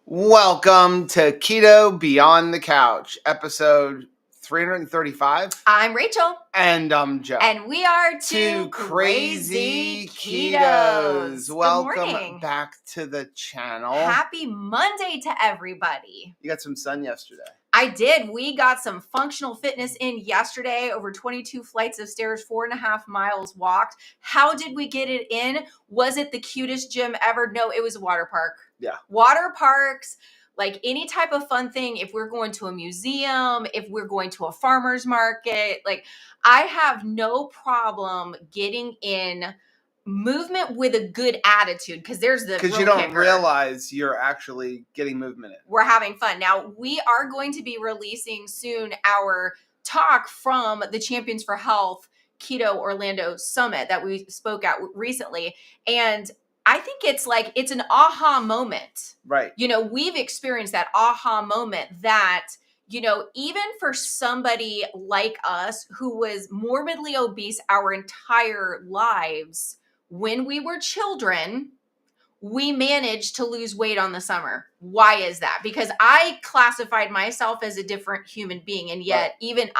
Welcome to Keto Beyond the Couch, episode 335. I'm Rachel. And I'm Joe. And we are two crazy ketos. Good Welcome morning. back to the channel. Happy Monday to everybody. You got some sun yesterday. I did. We got some functional fitness in yesterday, over 22 flights of stairs, 4.5 miles walked. How did we get it in? Was it the cutest gym ever? No, it was a water park. Yeah. Water parks, like any type of fun thing, if we're going to a museum, if we're going to a farmer's market, like I have no problem getting in movement with a good attitude, because you don't realize you're actually getting movement in. We're having fun. Now, we are going to be releasing soon our talk from the Champions for Health Keto Orlando Summit that we spoke at recently. And I think it's an aha moment. Right. We've experienced that aha moment that, even for somebody like us who was morbidly obese our entire lives, when we were children, we managed to lose weight on the summer. Why is that? Because I classified myself as a different human being. And yet even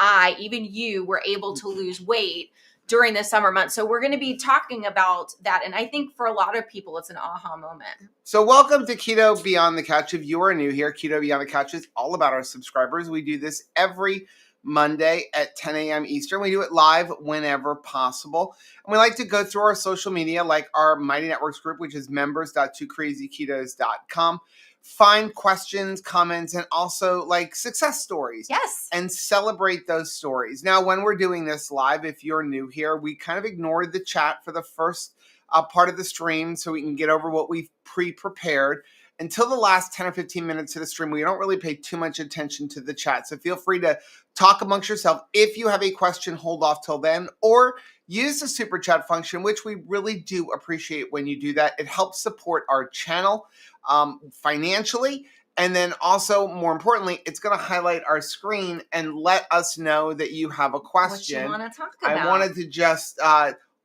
you were able to lose weight during the summer months. So we're going to be talking about that. And I think for a lot of people, it's an aha moment. So welcome to Keto Beyond the Couch. If you are new here, Keto Beyond the Couch is all about our subscribers. We do this every Monday at 10 a.m. Eastern. We do it live whenever possible. And we like to go through our social media, like our Mighty Networks group, which is members.2crazyketos.com. Find questions, comments, and also like success stories. Yes. And celebrate those stories. Now, when we're doing this live, if you're new here, we kind of ignored the chat for the first part of the stream so we can get over what we've pre-prepared. Until the last 10 or 15 minutes of the stream, we don't really pay too much attention to the chat. So feel free to talk amongst yourself. If you have a question, hold off till then, or use the super chat function, which we really do appreciate when you do that. It helps support our channel financially. And then also, more importantly, it's going to highlight our screen and let us know that you have a question. What you want to talk about. I wanted to just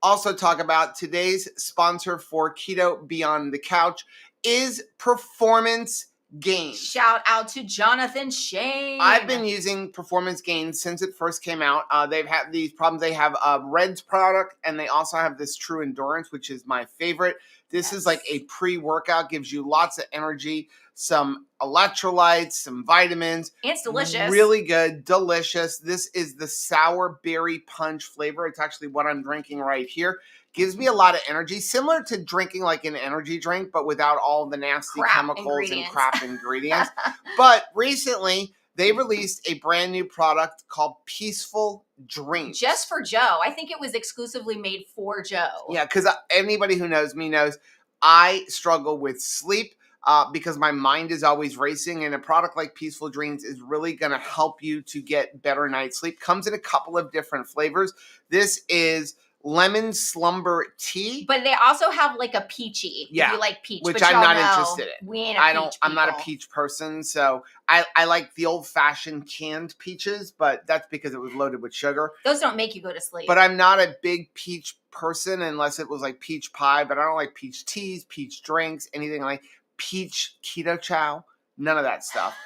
also talk about today's sponsor for Keto Beyond the Couch is Performance Gains. Shout out to Jonathan Shane. I've been using Performance Gains since it first came out. They've had these problems. They have a Reds product, and they also have this True Endurance, which is my favorite. This is like a pre-workout, gives you lots of energy, some electrolytes, some vitamins. It's delicious. Really good, delicious. This is the Sour Berry Punch flavor. It's actually what I'm drinking right here. Gives me a lot of energy, similar to drinking like an energy drink, but without all the nasty chemicals and crap ingredients. But recently, they released a brand new product called Peaceful Dreams. Just for Joe. I think it was exclusively made for Joe. Yeah, because anybody who knows me knows I struggle with sleep because my mind is always racing, and a product like Peaceful Dreams is really going to help you to get better night's sleep. Comes in a couple of different flavors. This is lemon slumber tea, but they also have like a peachy. Yeah, if you like peach, which I'm not interested in. We ain't I'm not a peach person, so I like the old fashioned canned peaches, but that's because it was loaded with sugar. Those don't make you go to sleep. But I'm not a big peach person unless it was like peach pie. But I don't like peach teas, peach drinks, anything like peach keto chow. None of that stuff.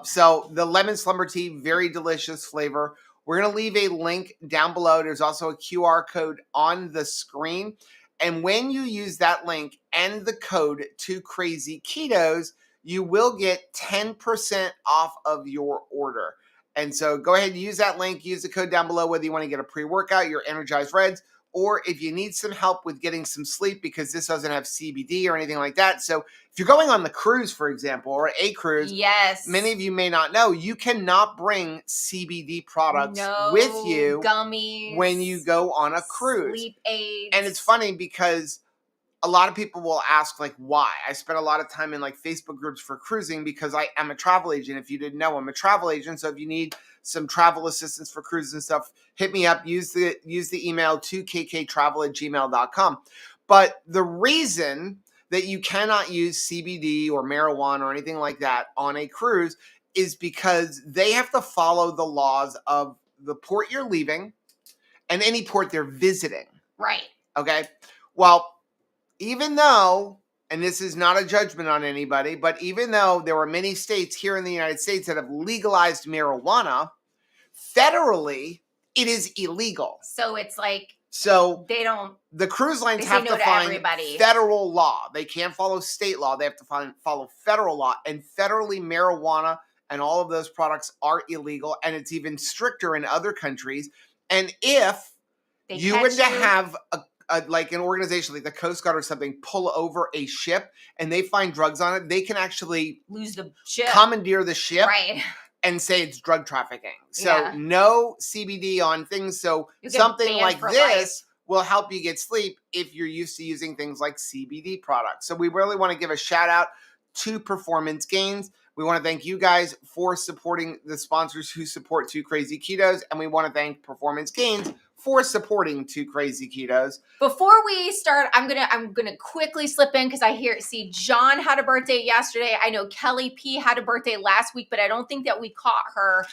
So the lemon slumber tea, very delicious flavor. We're going to leave a link down below. There's also a QR code on the screen. And when you use that link and the code 2crazyketos, you will get 10% off of your order. And so go ahead and use that link. Use the code down below, whether you want to get a pre-workout, your Energized Reds, or if you need some help with getting some sleep because this doesn't have CBD or anything like that. So if you're going on the cruise, for example, or a cruise, yes, many of you may not know, you cannot bring CBD products with you, gummies, when you go on a cruise. Sleep aids. And it's funny because a lot of people will ask, like, why? I spent a lot of time in like Facebook groups for cruising because I am a travel agent. If you didn't know, I'm a travel agent. So if you need some travel assistance for cruises and stuff, hit me up. Use the email 2kktravel@gmail.com. But the reason that you cannot use CBD or marijuana or anything like that on a cruise is because they have to follow the laws of the port you're leaving and any port they're visiting. Right. Okay. Well, even though and this is not a judgment on anybody, but even though there were many states here in the United States that have legalized marijuana, federally, it is illegal. So it's like So they don't. the cruise lines They say have no to to find everybody. federal law. They can't follow state law. They have to follow federal law. And federally, marijuana and all of those products are illegal. And it's even stricter in other countries. And if They you catch were to you. have like an organization like the Coast Guard or something pull over a ship and they find drugs on it, they can actually Lose the ship. commandeer the ship Right. and say it's drug trafficking. So Yeah. no CBD on things. So You get something banned like for this will help you get sleep if you're used to using things like CBD products. So we really want to give a shout out to Performance Gains. We want to thank you guys for supporting the sponsors who support Two Crazy Ketos, and we want to thank Performance Gains for supporting Two Crazy Ketos. Before we start, I'm gonna quickly slip in because I see John had a birthday yesterday. I know Kelly P had a birthday last week, but I don't think that we caught her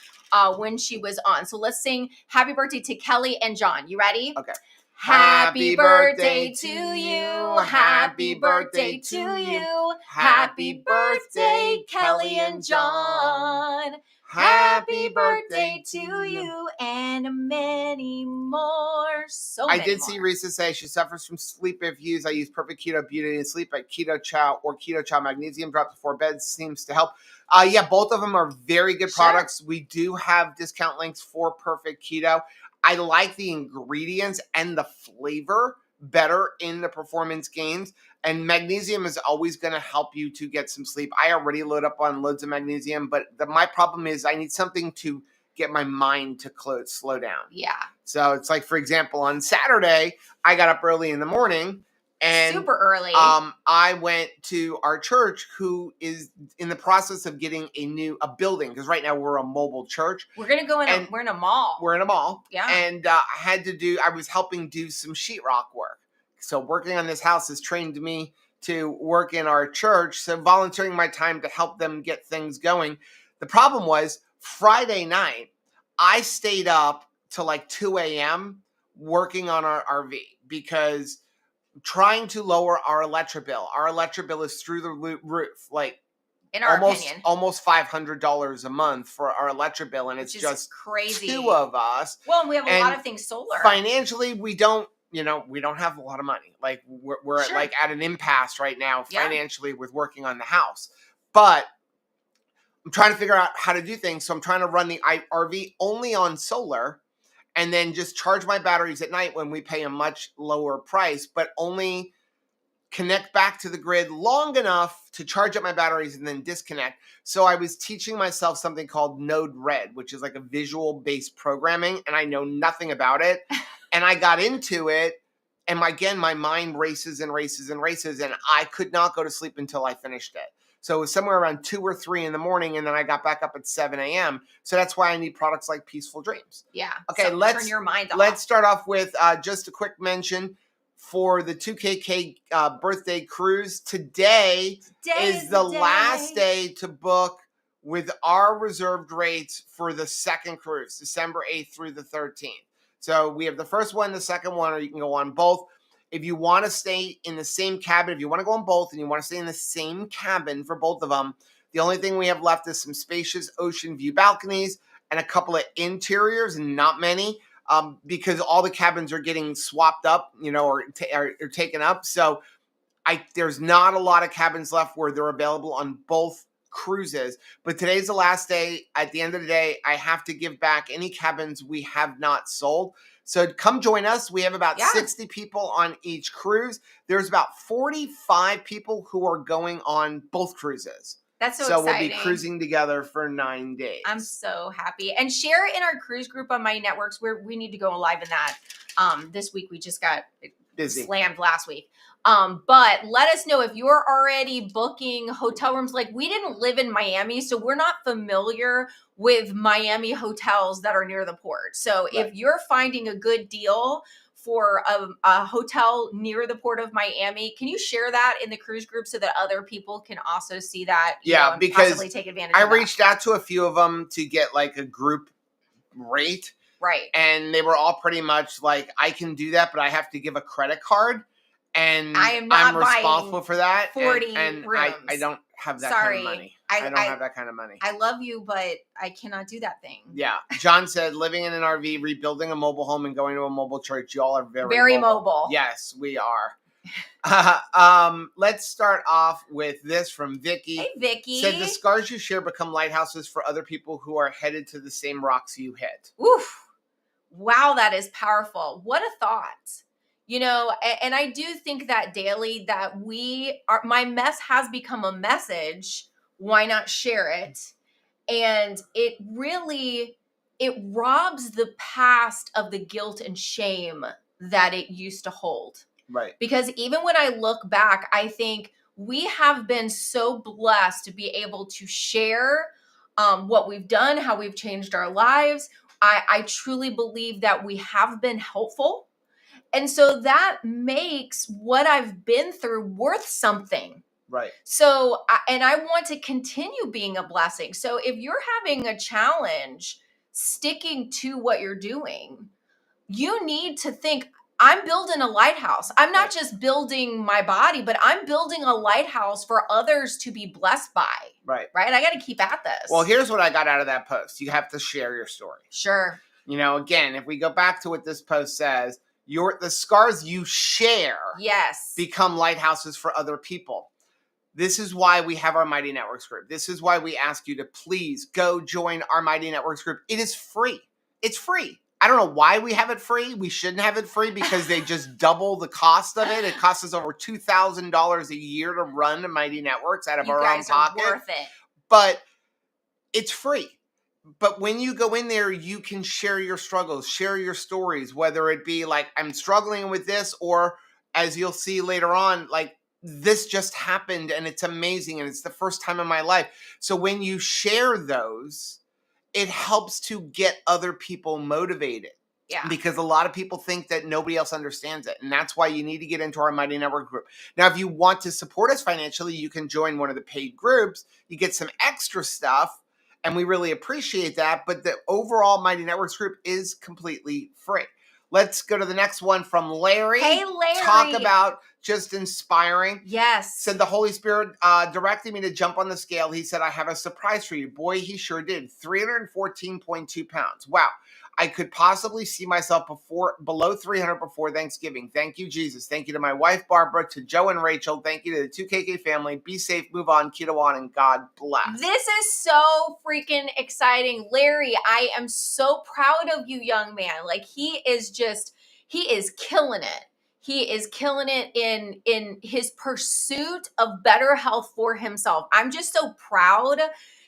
when she was on. So let's sing happy birthday to Kelly and John. You ready? Okay. Happy birthday to you. Happy birthday to you. Happy birthday, Kelly and John. Happy birthday to you and many more. I did see Risa say she suffers from sleep issues. I use Perfect Keto Beauty and Sleep at Keto Chow or Keto Chow Magnesium Drops before bed. Seems to help. Yeah, both of them are very good products. We do have discount links for Perfect Keto. I like the ingredients and the flavor better in the Performance Gains. And magnesium is always going to help you to get some sleep. I already load up on loads of magnesium, but my problem is I need something to get my mind to slow down. Yeah. So it's like, for example, on Saturday, I got up early in the morning and super early. I went to our church, who is in the process of getting a building, because right now we're a mobile church. We're gonna go in. We're in a mall. We're in a mall. Yeah. And I was helping do some sheetrock work. So working on this house has trained me to work in our church. So volunteering my time to help them get things going. The problem was Friday night, I stayed up till like 2 a.m. working on our RV because trying to lower our electric bill. Our electric bill is through the roof, like in our opinion, almost $500 a month for our electric bill, and it's just crazy. Two of us. Well, we have a lot of things solar. Financially, we don't have a lot of money. Like we're sure. at an impasse right now financially with working on the house, but I'm trying to figure out how to do things. So I'm trying to run the RV only on solar and then just charge my batteries at night when we pay a much lower price, but only connect back to the grid long enough to charge up my batteries and then disconnect. So I was teaching myself something called Node Red, which is like a visual-based programming, and I know nothing about it. And I got into it, and my mind races and races and races, and I could not go to sleep until I finished it. So it was somewhere around 2 or 3 in the morning, and then I got back up at 7 a.m. So that's why I need products like Peaceful Dreams. Yeah. Okay, turn your mind off. Let's start off with just a quick mention for the 2KK birthday cruise. Today is the last day to book with our reserved rates for the second cruise, December 8th through the 13th. So we have the first one, the second one, or you can go on both. If you want to stay in the same cabin, if you want to go on both and you want to stay in the same cabin for both of them, the only thing we have left is some spacious ocean view balconies and a couple of interiors, and not many, because all the cabins are getting swapped up, or taken up. So there's not a lot of cabins left where they're available on both cruises. But today's the last day. At the end of the day, I have to give back any cabins we have not sold. So come join us. We have about 60 people on each cruise. There's about 45 people who are going on both cruises. That's so exciting. We'll be cruising together for 9 days. I'm so happy. And share in our cruise group on my networks where we need to go live in that. This week we just got busy. Slammed last week. But let us know if you're already booking hotel rooms. Like, we didn't live in Miami, so we're not familiar with Miami hotels that are near the port. So if you're finding a good deal for a hotel near the port of Miami, can you share that in the cruise group so that other people can also see that? Because possibly take advantage I of that. reached out to a few of them to get like a group rate. Right. And they were all pretty much like, I can do that, but I have to give a credit card. and I am not I'm responsible buying for that. 40 and rooms. I don't have that Sorry. kind of money. I don't have that kind of money. I love you, but I cannot do that thing. Yeah. John said, living in an RV, rebuilding a mobile home, and going to a mobile church. Y'all are Very mobile. Yes, we are. Let's start off with this from Vicky. Hey, Vicky. Said the scars you share become lighthouses for other people who are headed to the same rocks you hit. Oof. Wow, that is powerful. What a thought. You know, and I do think that daily that my mess has become a message. Why not share it? And it robs the past of the guilt and shame that it used to hold. Right. Because even when I look back, I think we have been so blessed to be able to share what we've done, how we've changed our lives. I truly believe that we have been helpful. And so that makes what I've been through worth something. Right. So, and I want to continue being a blessing. So if you're having a challenge sticking to what you're doing, you need to think, I'm building a lighthouse. I'm not just building my body, but I'm building a lighthouse for others to be blessed by. Right. Right? I got to keep at this. Well, here's what I got out of that post. You have to share your story. Sure. You know, again, if we go back to what this post says, the scars you share become lighthouses for other people. This is why we have our Mighty Networks group. This is why we ask you to please go join our Mighty Networks group. It is free. It's free. I don't know why we have it free. We shouldn't have it free because they just double the cost of it. It costs us over $2,000 a year to run Mighty Networks out of our own pocket. Are worth it. But it's free. But when you go in there, you can share your struggles, share your stories, whether it be like, I'm struggling with this, or as you'll see later on, like, this just happened and it's amazing and it's the first time in my life. So when you share those, it helps to get other people motivated. Yeah. Because a lot of people think that nobody else understands it. And that's why you need to get into our Mighty Network group. Now, if you want to support us financially, you can join one of the paid groups. You get some extra stuff, and we really appreciate that. But the overall Mighty Networks group is completely free. Let's go to the next one from Larry. Hey, Larry. Talk about just inspiring. Yes. Said the Holy Spirit directed me to jump on the scale. He said, I have a surprise for you. Boy, he sure did. 314.2 pounds. Wow. I could possibly see myself below 300 before Thanksgiving. Thank you, Jesus. Thank you to my wife, Barbara, to Joe and Rachel. Thank you to the 2KK family. Be safe, move on, keto on, and God bless. This is so freaking exciting. Larry, I am so proud of you, young man. Like, he is killing it. He is killing it in his pursuit of better health for himself. I'm just so proud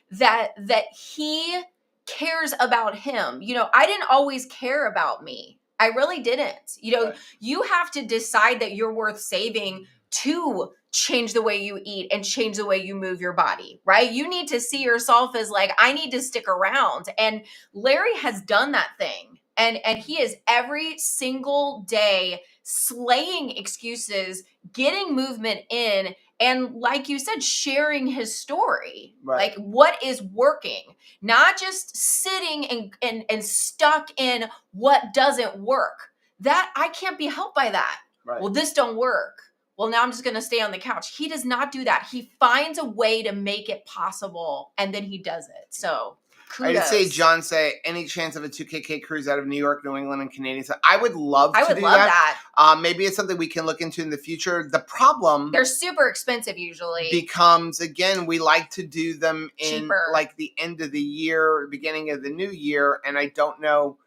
that he cares about him. You know, I didn't always care about me. I really didn't. You know, You have to decide that you're worth saving to change the way you eat and change the way you move your body, right? You need to see yourself as like, I need to stick around. And Larry has done that thing. And he is every single day slaying excuses, getting movement in, and like you said, sharing his story. Like, what is working, not just sitting and stuck in what doesn't work. That I can't be helped by that. Well, this don't work. Well, now I'm just going to stay on the couch. He does not do that. He finds a way to make it possible, and then he does it. So kudos. I'd say, John, any chance of a 2KK cruise out of New York, New England, and Canadian side? I would love to do that. Maybe it's something we can look into in the future. The problem... They're super expensive usually. Becomes, again, we like to do them in cheaper, like the end of the year, beginning of the new year, and I don't know...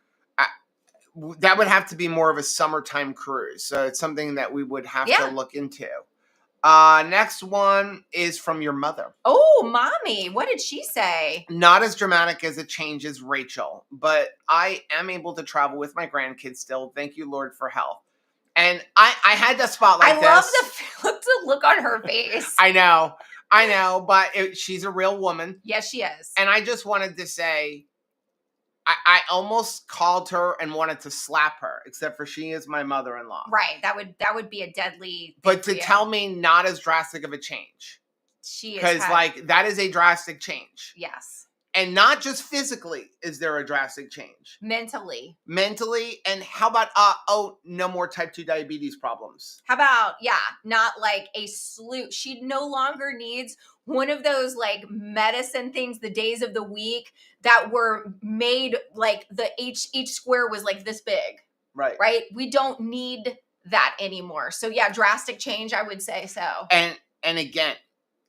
that would have to be more of a summertime cruise. So it's something that we would have to look into. Next one is from your mother. Oh, mommy. What did she say? Not as dramatic as a change as Rachel, but I am able to travel with my grandkids still. Thank you, Lord, for health. And I had to spotlight this. I love the look on her face. I know, but she's a real woman. Yes, she is. And I just wanted to say, I almost called her and wanted to slap her, except for she is my mother-in-law. Right. That would be a deadly. But to tell me not as drastic of a change. She is. Because like that is a drastic change. Yes. And not just physically is there a drastic change. Mentally. And how about, no more type 2 diabetes problems. How about, not like a slew. She no longer needs one of those like medicine things, the days of the week that were made like each square was like this big. Right. Right? We don't need that anymore. So yeah, drastic change, I would say so. And again,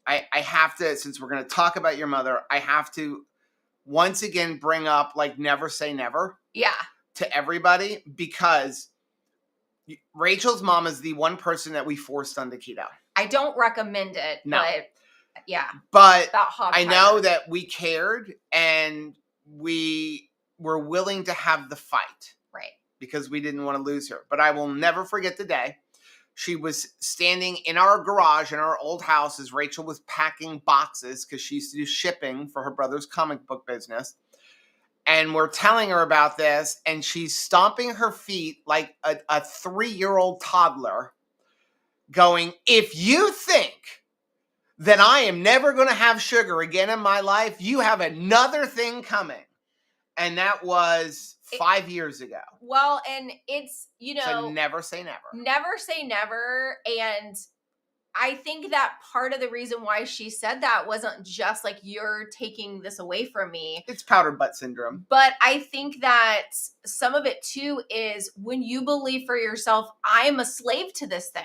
I have to, since we're going to talk about your mother, I have to once again bring up like never say never. Yeah. To everybody, because Rachel's mom is the one person that we forced onto keto. I don't recommend it, no. But yeah. But I know that we cared and we were willing to have the fight. Right. Because we didn't want to lose her. But I will never forget the day. She was standing in our garage in our old house as Rachel was packing boxes because she used to do shipping for her brother's comic book business. And we're telling her about this, and she's stomping her feet like a 3-year-old toddler, going, if you think that I am never going to have sugar again in my life, you have another thing coming. And that was 5 years ago. Well, and it's, So never say never. Never say never. And I think that part of the reason why she said that wasn't just like, you're taking this away from me. It's powdered butt syndrome. But I think that some of it too is when you believe for yourself, I am a slave to this thing.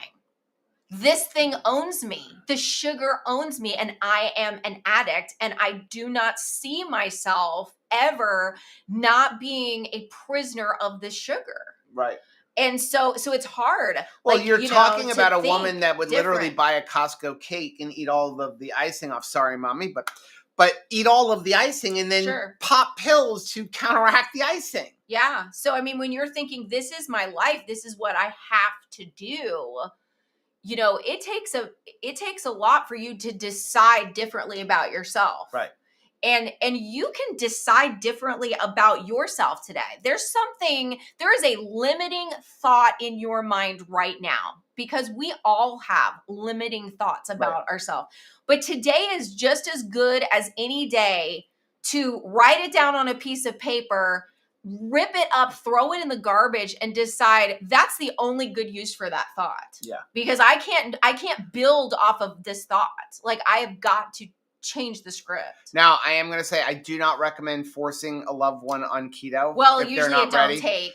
This thing owns me. The sugar owns me, and I am an addict, and I do not see myself ever not being a prisoner of the sugar. Right. And so it's hard. Well, you're talking about a woman that would literally buy a Costco cake and eat all of the icing off. Sorry, mommy, but eat all of the icing and then pop pills to counteract the icing. Yeah. So, I mean, when you're thinking, this is my life, this is what I have to do, it takes a lot for you to decide differently about yourself. Right. And you can decide differently about yourself today. There is a limiting thought in your mind right now, because we all have limiting thoughts about ourselves. But today is just as good as any day to write it down on a piece of paper, rip it up, throw it in the garbage, and decide that's the only good use for that thought. Yeah. Because I can't build off of this thought. Like, I have got to change the script. Now, I am going to say I do not recommend forcing a loved one on keto. Well, usually it don't take.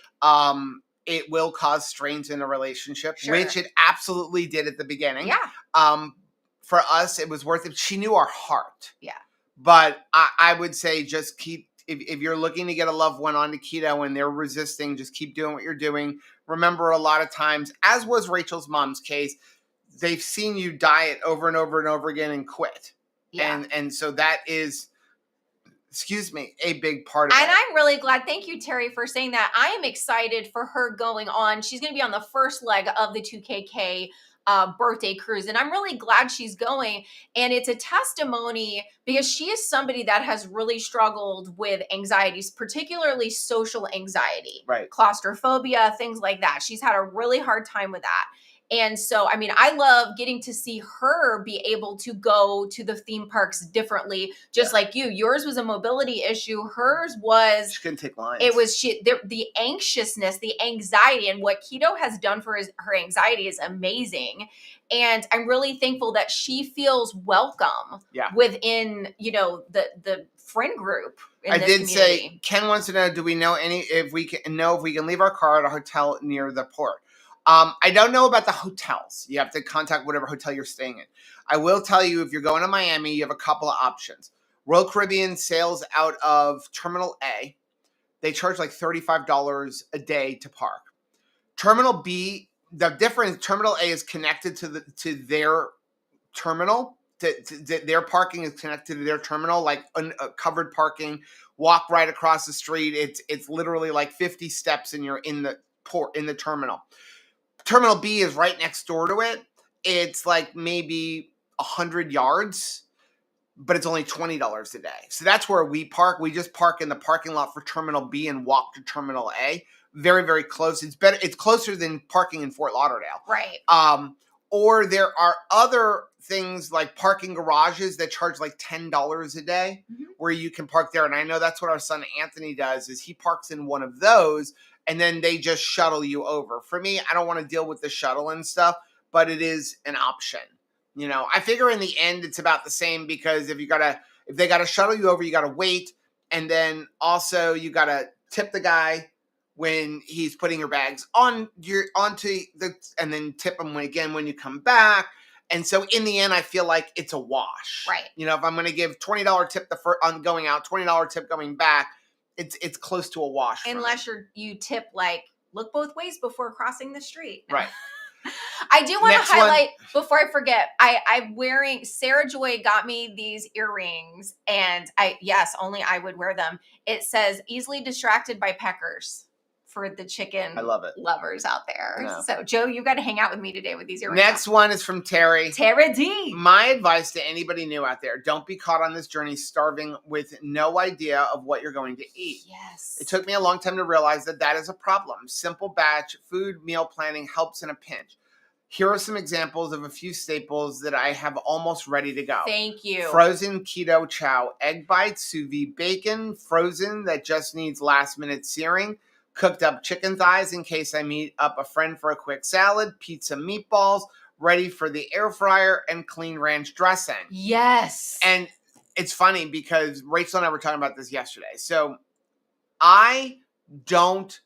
It will cause strains in a relationship, which it absolutely did at the beginning. Yeah. For us, it was worth it. She knew our heart. Yeah. But I would say just keep, if you're looking to get a loved one onto keto and they're resisting, just keep doing what you're doing. Remember, a lot of times, as was Rachel's mom's case, they've seen you diet over and over and over again and quit. Yeah. And so that is, a big part of it. And I'm really glad. Thank you, Terry, for saying that. I am excited for her going on. She's going to be on the first leg of the 2KK birthday cruise. And I'm really glad she's going. And it's a testimony because she is somebody that has really struggled with anxieties, particularly social anxiety, claustrophobia, things like that. She's had a really hard time with that. And so, I mean, I love getting to see her be able to go to the theme parks differently, just like you. Yours was a mobility issue. Hers was... She couldn't take lines. It was the anxiousness, the anxiety, and what keto has done for her anxiety is amazing. And I'm really thankful that she feels welcome within, the friend group. I did say, Ken wants to know, do we know if we can leave our car at a hotel near the port? I don't know about the hotels. You have to contact whatever hotel you're staying in. I will tell you, if you're going to Miami, you have a couple of options. Royal Caribbean sails out of Terminal A. They charge like $35 a day to park. Terminal B, the difference, Terminal A is connected to their terminal. Their parking is connected to their terminal, like covered parking. Walk right across the street. It's literally like 50 steps and you're in the port, in the terminal. Terminal B is right next door to it. It's like maybe 100 yards, but it's only $20 a day. So that's where we park. We just park in the parking lot for Terminal B and walk to Terminal A. Very, very close. It's better. It's closer than parking in Fort Lauderdale. Right. Or there are other things like parking garages that charge like $10 a day where you can park there. And I know that's what our son Anthony does, is he parks in one of those and then they just shuttle you over. For me, I don't want to deal with the shuttle and stuff, but it is an option. You know, I figure in the end it's about the same, because if they gotta shuttle you over, you gotta wait, and then also you gotta tip the guy when he's putting your bags onto the, and then tip him again when you come back. And so in the end, I feel like it's a wash. Right. You know, if I'm going to give $20 tip on going out, $20 tip going back, it's close to a wash. Unless you tip like, look both ways before crossing the street. Right. I do want to highlight, before I forget, I'm wearing, Sarah Joy got me these earrings, and only I would wear them. It says easily distracted by peckers, for the chicken lovers out there. No. So Joe, you got to hang out with me today with these earrings. Next one is from Terry. Tara D. My advice to anybody new out there: don't be caught on this journey starving with no idea of what you're going to eat. Yes. It took me a long time to realize that is a problem. Simple batch food meal planning helps in a pinch. Here are some examples of a few staples that I have almost ready to go. Thank you. Frozen keto chow, egg bites, sous vide bacon, frozen that just needs last minute searing, cooked up chicken thighs in case I meet up a friend for a quick salad, pizza meatballs, ready for the air fryer, and clean ranch dressing. Yes. And it's funny because Rachel and I were talking about this yesterday. So I don't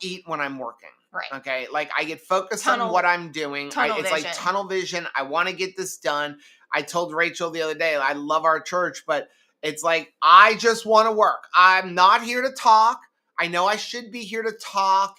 eat when I'm working. Right. Okay. Like I get focused on what I'm doing. It's like tunnel vision. I want to get this done. I told Rachel the other day, I love our church, but it's like, I just want to work. I'm not here to talk. I know I should be here to talk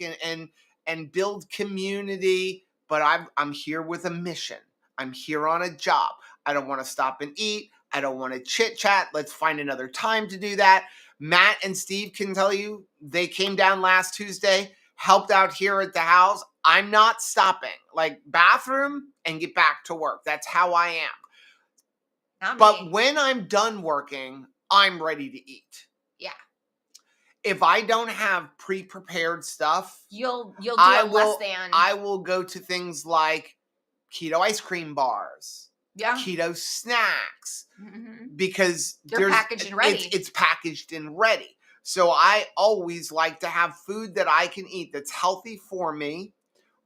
and build community, but I'm here with a mission. I'm here on a job. I don't want to stop and eat. I don't want to chit chat. Let's find another time to do that. Matt and Steve can tell you, they came down last Tuesday, helped out here at the house. I'm not stopping. Like bathroom and get back to work. That's how I am. But when I'm done working, I'm ready to eat. Yeah. If I don't have pre-prepared stuff, you'll do less than. I will go to things like keto ice cream bars. Yeah. Keto snacks. Because they're packaged and ready. It's packaged and ready. So I always like to have food that I can eat that's healthy for me,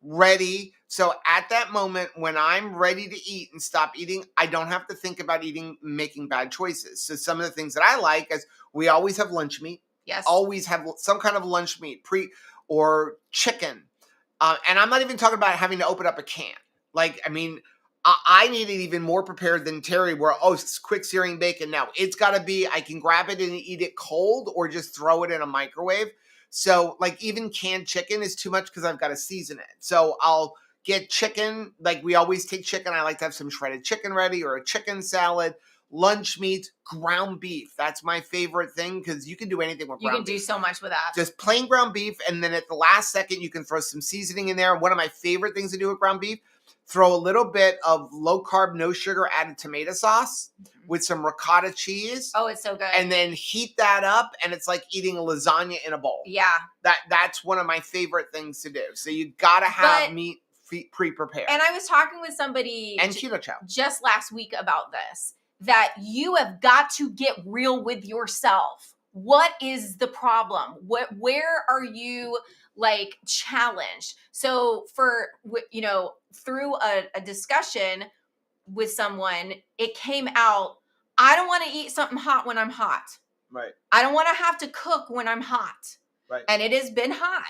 ready. So at that moment when I'm ready to eat and stop eating, I don't have to think about making bad choices. So some of the things that I like is we always have lunch meat. Yes. Always have some kind of lunch meat, or chicken. And I'm not even talking about having to open up a can. Like, I mean, I need it even more prepared than Terry, where, it's quick searing bacon. Now, it's got to be, I can grab it and eat it cold or just throw it in a microwave. So, like, even canned chicken is too much because I've got to season it. So, I'll get chicken. Like, we always take chicken. I like to have some shredded chicken ready or a chicken salad. Lunch meat, ground beef. That's my favorite thing because you can do anything with ground beef. You can do so much with that. Just plain ground beef, and then at the last second, you can throw some seasoning in there. One of my favorite things to do with ground beef, throw a little bit of low-carb, no-sugar added tomato sauce with some ricotta cheese. Oh, it's so good. And then heat that up, and it's like eating a lasagna in a bowl. Yeah. That's one of my favorite things to do. So you got to have meat pre-prepared. And I was talking with somebody and keto chow just last week about this, that you have got to get real with yourself. What is the problem? Where are you like challenged? So through a discussion with someone, it came out, I don't want to eat something hot when I'm hot. Right. I don't want to have to cook when I'm hot. Right. And it has been hot.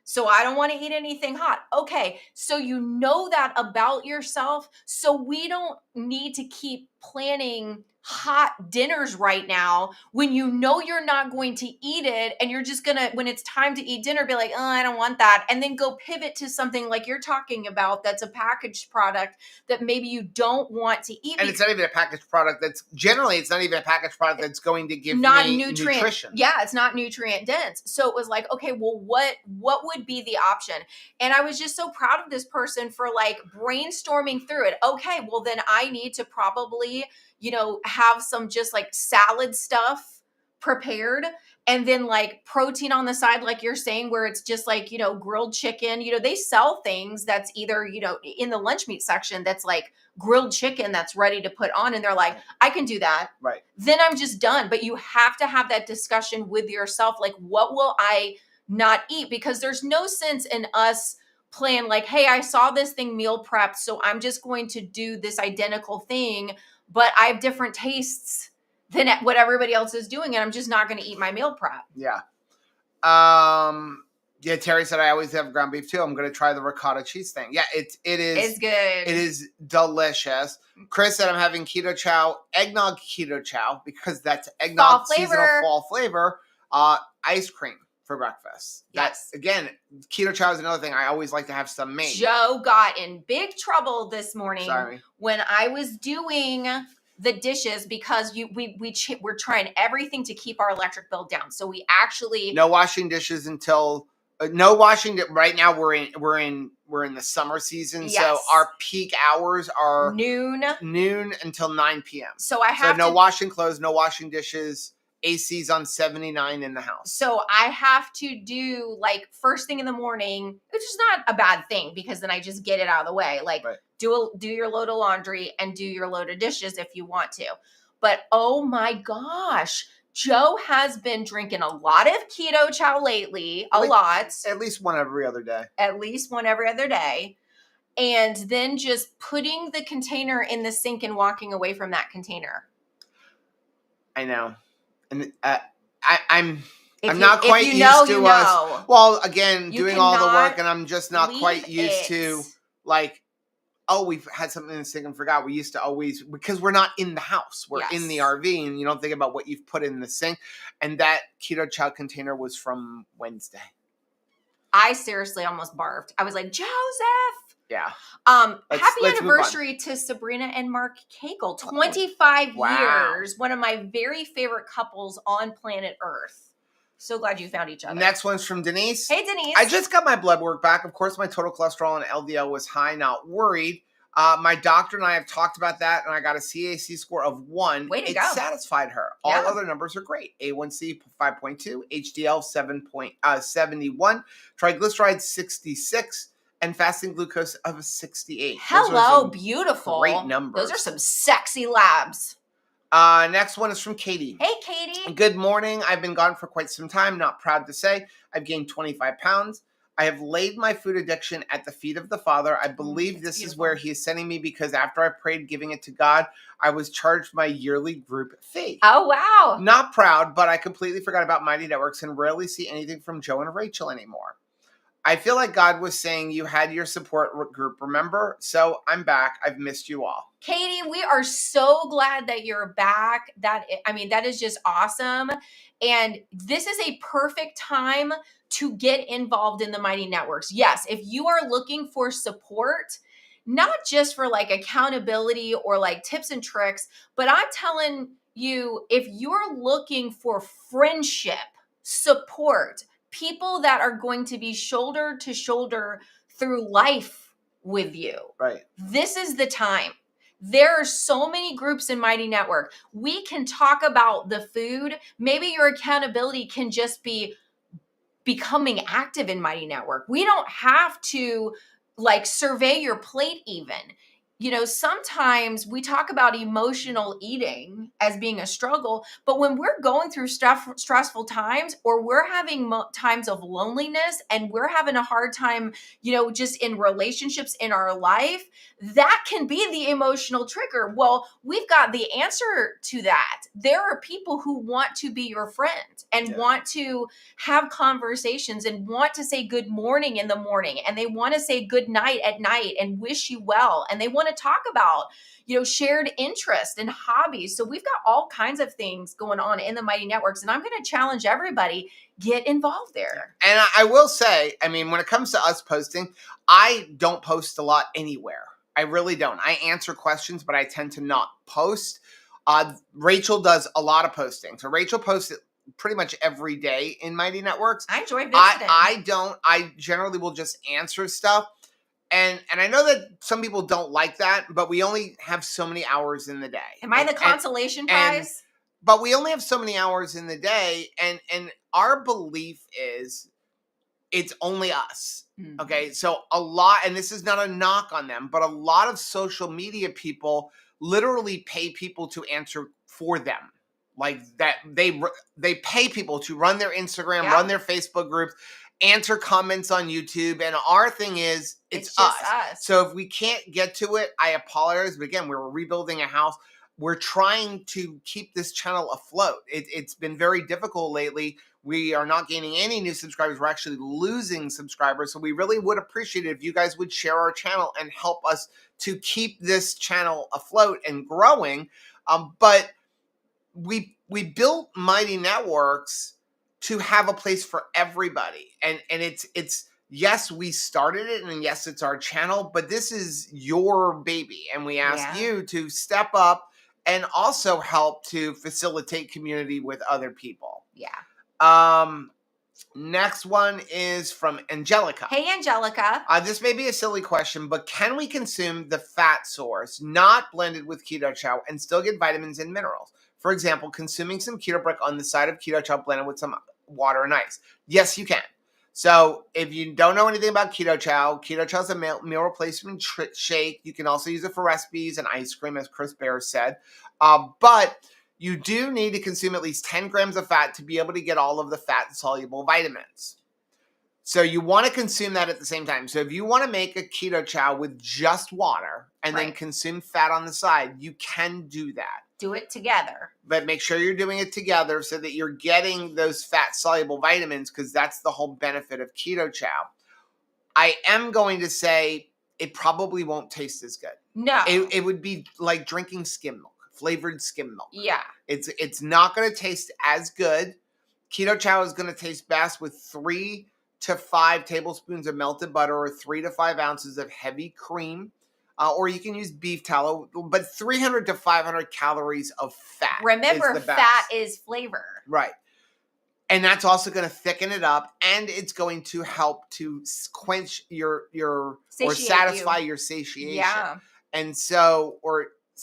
So I don't want to eat anything hot. Okay. So you know that about yourself. So we don't need to keep planning hot dinners right now when you know you're not going to eat it, and you're just gonna, when it's time to eat dinner, be like, oh, I don't want that, and then go pivot to something like you're talking about that's a packaged product that maybe you don't want to eat. And it's not even a packaged product it's not even a packaged product that's going to give me nutrition. Yeah, it's not nutrient dense. So it was like, okay, well, what would be the option? And I was just so proud of this person for like brainstorming through it. Okay, well then I need to probably have some just like salad stuff prepared, and then like protein on the side, like you're saying, where it's just like, grilled chicken. They sell things that's either, in the lunch meat section, that's like grilled chicken that's ready to put on. And they're like, I can do that. Right. Then I'm just done. But you have to have that discussion with yourself. Like, what will I not eat? Because there's no sense in us plan like, hey, I saw this thing meal prepped, so I'm just going to do this identical thing, but I have different tastes than what everybody else is doing, and I'm just not going to eat my meal prep. Yeah. Yeah, Terry said I always have ground beef too. I'm going to try the ricotta cheese thing. Yeah, it is. It's good. It is delicious. Chris said I'm having keto chow, eggnog keto chow, because that's eggnog seasonal fall flavor, ice cream for breakfast. Yes. Again, keto chow is another thing. I always like to have some made. Joe got in big trouble this morning. Sorry. When I was doing the dishes, because we're trying everything to keep our electric bill down. So we actually no washing dishes until no washing. Right now we're in the summer season, yes. So our peak hours are noon until 9 p.m. So I have no washing clothes, no washing dishes. AC's on 79 in the house. So I have to do like first thing in the morning, which is not a bad thing because then I just get it out of the way. Like right. do your load of laundry and do your load of dishes if you want to. But oh my gosh, Joe has been drinking a lot of keto chow lately, a lot. At least one every other day. And then just putting the container in the sink and walking away from that container. I know. And I'm not quite used to us. Well, again, doing all the work, and I'm just not quite used to like, oh, we've had something in the sink and forgot. We used to always, because we're not in the house. We're in the RV, and you don't think about what you've put in the sink. And that keto chow container was from Wednesday. I seriously almost barfed. I was like, Joseph. Yeah. Happy anniversary to Sabrina and Mark Cagle. 25 years. One of my very favorite couples on planet Earth. So glad you found each other. Next one's from Denise. Hey, Denise. I just got my blood work back. Of course, my total cholesterol and LDL was high. Not worried. My doctor and I have talked about that, and I got a CAC score of 1. Way to go. It satisfied her. All other numbers are great. A1C 5.2, HDL 71, triglycerides 66. And fasting glucose of 68. Hello, beautiful. Great numbers. Those are some sexy labs. Next one is from Katie. Hey, Katie. Good morning. I've been gone for quite some time. Not proud to say. I've gained 25 pounds. I have laid my food addiction at the feet of the Father. I believe this is where he is sending me because after I prayed giving it to God, I was charged my yearly group fee. Oh, wow. Not proud, but I completely forgot about Mighty Networks and rarely see anything from Joe and Rachel anymore. I feel like God was saying you had your support group, remember? So I'm back. I've missed you all. Katie, we are so glad that you're back. That is just awesome. And this is a perfect time to get involved in the Mighty Networks. Yes, if you are looking for support, not just for like accountability or like tips and tricks, but I'm telling you, if you're looking for friendship, support, people that are going to be shoulder to shoulder through life with you. Right. This is the time. There are so many groups in Mighty Network. We can talk about the food. Maybe your accountability can just be becoming active in Mighty Network. We don't have to like survey your plate even. Sometimes we talk about emotional eating as being a struggle, but when we're going through stressful times or we're having times of loneliness and we're having a hard time, just in relationships in our life, that can be the emotional trigger. Well, we've got the answer to that. There are people who want to be your friend and want to have conversations and want to say good morning in the morning, and they want to say good night at night and wish you well, and they want to talk about shared interest and hobbies. So we've got all kinds of things going on in the Mighty Networks, and I'm going to challenge everybody, get involved there. And I will say, when it comes to us posting, I don't post a lot anywhere. I really don't. I answer questions, but I tend to not post. Rachel does a lot of posting. So Rachel posts it pretty much every day in Mighty Networks. I enjoy visiting. I don't. I generally will just answer stuff. And I know that some people don't like that, but we only have so many hours in the day. Am I the consolation prize? but we only have so many hours in the day, and our belief is it's only us. Mhm. Okay. So a lot, and this is not a knock on them, but a lot of social media people literally pay people to answer for them. Like that they pay people to run their Instagram, Yeah. run their Facebook groups, answer comments on YouTube. And our thing is it's just us. us. So if we can't get to it, I apologize. But again, we're rebuilding a house. We're trying to keep this channel afloat. It's been very difficult lately. We are not gaining any new subscribers. We're actually losing subscribers. So we really would appreciate it if you guys would share our channel and help us to keep this channel afloat and growing. But we built Mighty Networks to have a place for everybody. And it's yes, we started it, and yes, it's our channel, but this is your baby. And we ask you to step up and also help to facilitate community with other people. Yeah. Next one is from Angelica. Hey, Angelica. This may be a silly question, but can we consume the fat source not blended with keto chow and still get vitamins and minerals? For example, consuming some keto brick on the side of keto chow blended with some water and ice. Yes, you can. So if you don't know anything about keto chow is a meal replacement shake. You can also use it for recipes and ice cream, as Chris Bear said. But you do need to consume at least 10 grams of fat to be able to get all of the fat-soluble vitamins. So you want to consume that at the same time. So if you want to make a keto chow with just water and then consume fat on the side, you can do that. Do it together. But make sure you're doing it together so that you're getting those fat-soluble vitamins, because that's the whole benefit of keto chow. I am going to say it probably won't taste as good. No. It would be like drinking skim milk, flavored skim milk. Yeah. It's not going to taste as good. Keto chow is going to taste best with 3 to 5 tablespoons of melted butter or 3 to 5 ounces of heavy cream. Or you can use beef tallow, but 300 to 500 calories of fat. Remember, is the best. fat is flavor. Right. And that's also going to thicken it up, and it's going to help to quench your or satisfy your satiation. Yeah. And so,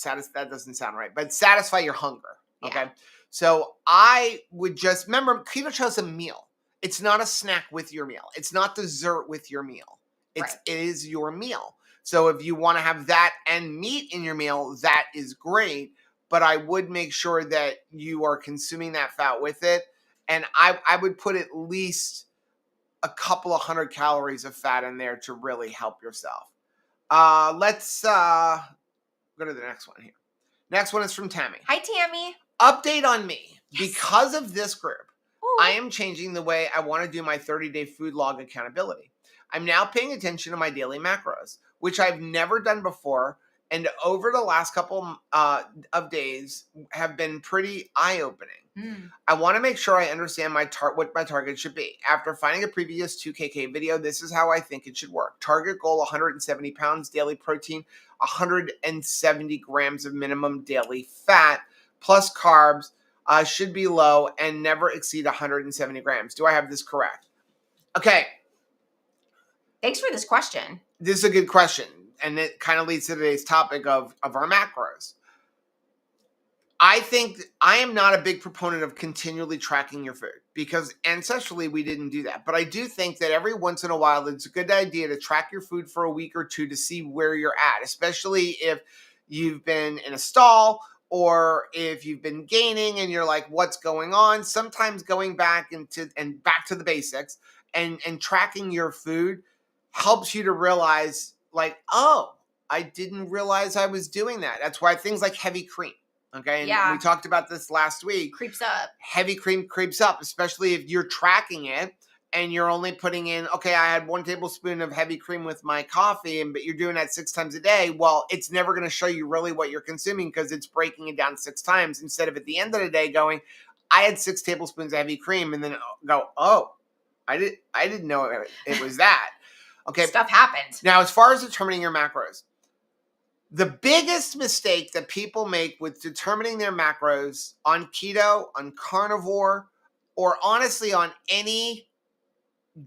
that doesn't sound right, but satisfy your hunger. Okay. Yeah. So I would just remember, keto chow is a meal. It's not a snack with your meal. It's not dessert with your meal. It is your meal. So if you want to have that and meat in your meal, that is great. But I would make sure that you are consuming that fat with it. And I would put at least a couple of 100 calories of fat in there to really help yourself. Let's go to the next one here. Next one is from Tammy. Hi, Tammy. Update on me. Yes. Because of this group, Ooh. I am changing the way I want to do my 30-day food log accountability. I'm now paying attention to my daily macros, which I've never done before. And over the last couple of days have been pretty eye-opening. I want to make sure I understand what my target should be. After finding a previous 2KK video, this is how I think it should work. Target goal, 170 pounds daily protein, 170 grams of minimum daily fat, plus carbs should be low and never exceed 170 grams. Do I have this correct? Okay. Thanks for this question. This is a good question, and it kind of leads to today's topic of our macros. I think I am not a big proponent of continually tracking your food, because ancestrally we didn't do that. But I do think that every once in a while it's a good idea to track your food for a week or two to see where you're at, especially if you've been in a stall or if you've been gaining and you're like, what's going on? Sometimes going back back to the basics and tracking your food helps you to realize, like, oh, I didn't realize I was doing that. That's why things like heavy cream. Okay. And we talked about this last week. Creeps up. Heavy cream creeps up, especially if you're tracking it and you're only putting in, okay, I had 1 tablespoon of heavy cream with my coffee, but you're doing that 6 times a day. Well, it's never going to show you really what you're consuming because it's breaking it down 6 times instead of at the end of the day going, I had 6 tablespoons of heavy cream, and then go, oh, I didn't know it was that. Okay. Stuff happened. Now, as far as determining your macros, the biggest mistake that people make with determining their macros on keto, on carnivore, or honestly on any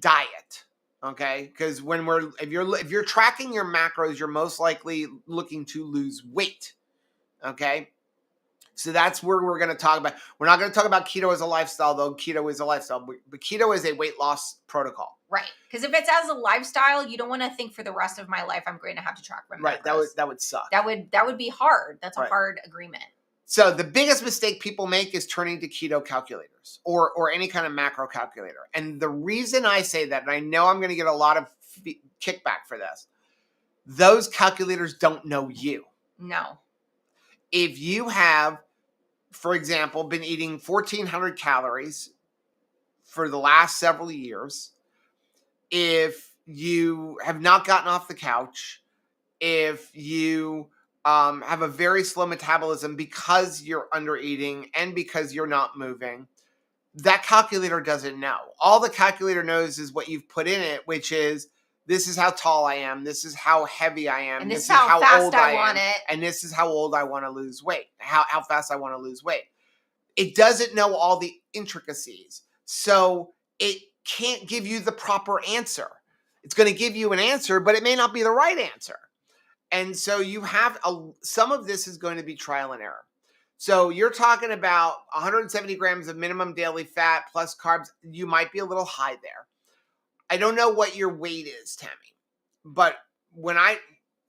diet, okay? Because if you're tracking your macros, you're most likely looking to lose weight, okay? So that's where we're going to talk about. We're not going to talk about keto as a lifestyle, though. Keto is a lifestyle, but keto is a weight loss protocol. Right. Because if it's as a lifestyle, you don't want to think for the rest of my life I'm going to have to track my macros. Right. That would suck. That would be hard. That's a Right. hard agreement. So the biggest mistake people make is turning to keto calculators or any kind of macro calculator. And the reason I say that, and I know I'm going to get a lot of kickback for this, those calculators don't know you. No. If you have, for example, been eating 1,400 calories for the last several years, if you have not gotten off the couch, if you have a very slow metabolism because you're under eating and because you're not moving, that calculator doesn't know. All the calculator knows is what you've put in it, which is, this is how tall I am, this is how heavy I am, and this is how fast old I am, want it, and this is how old I want to lose weight, how fast I want to lose weight. It doesn't know all the intricacies. So it can't give you the proper answer. It's going to give you an answer, but it may not be the right answer. And so you have some of this is going to be trial and error. So you're talking about 170 grams of minimum daily fat plus carbs. You might be a little high there. I don't know what your weight is, Tammy, but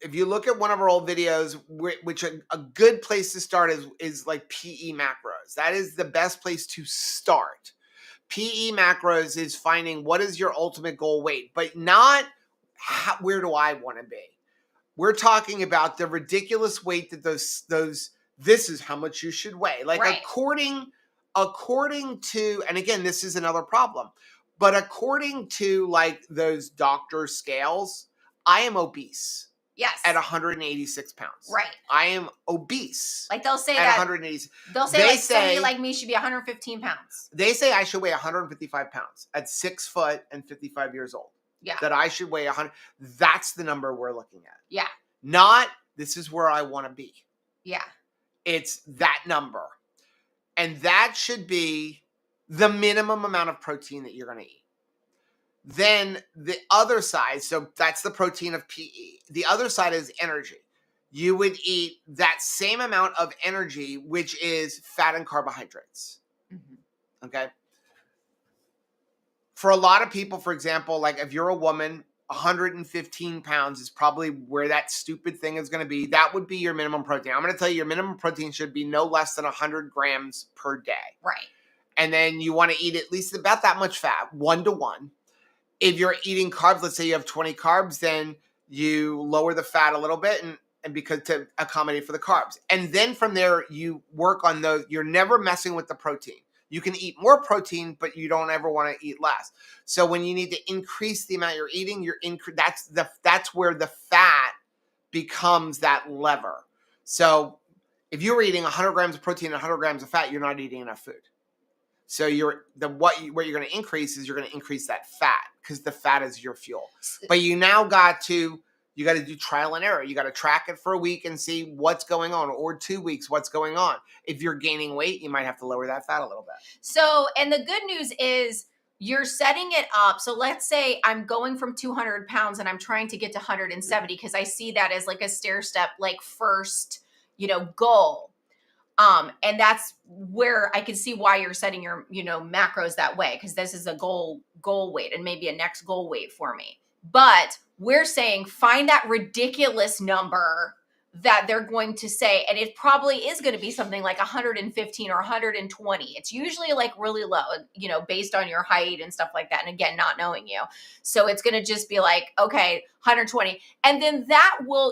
if you look at one of our old videos, which a good place to start is like PE macros. That is the best place to start. PE macros is finding what is your ultimate goal weight, but not where do I want to be. We're talking about the ridiculous weight that this is how much you should weigh. Like right. according to, and again, this is another problem, but according to like those doctor scales, I am obese. Yes. At 186 pounds. Right. I am obese. Like they'll say at that 186. They'll say like somebody like me should be 115 pounds. They say I should weigh 155 pounds at 6 foot and 55 years old. Yeah. That I should weigh 100. That's the number we're looking at. Yeah. Not this is where I want to be. Yeah. It's that number. And that should be the minimum amount of protein that you're going to eat. Then the other side, so that's the protein of PE. The other side is energy. You would eat that same amount of energy, which is fat and carbohydrates. Mm-hmm. Okay. For a lot of people, for example, like if you're a woman, 115 pounds is probably where that stupid thing is going to be. That would be your minimum protein. I'm going to tell you your minimum protein should be no less than 100 grams per day. Right. And then you want to eat at least about that much fat, 1 to 1. If you're eating carbs, let's say you have 20 carbs, then you lower the fat a little bit and because to accommodate for the carbs. And then from there, you work on those. You're never messing with the protein. You can eat more protein, but you don't ever want to eat less. So when you need to increase the amount you're eating, that's where the fat becomes that lever. So if you're eating 100 grams of protein and 100 grams of fat, you're not eating enough food. So what you're going to increase is you're going to increase that fat because the fat is your fuel. But you now got to do trial and error. You got to track it for a week and see what's going on, or 2 weeks, what's going on. If you're gaining weight, you might have to lower that fat a little bit. So, and the good news is you're setting it up. So let's say I'm going from 200 pounds and I'm trying to get to 170 because I see that as like a stair step, like first, goal. And that's where I can see why you're setting your, macros that way, because this is a goal weight and maybe a next goal weight for me. But we're saying find that ridiculous number that they're going to say, and it probably is going to be something like 115 or 120. It's usually like really low, based on your height and stuff like that. And again, not knowing you. So it's going to just be like, okay, 120. And then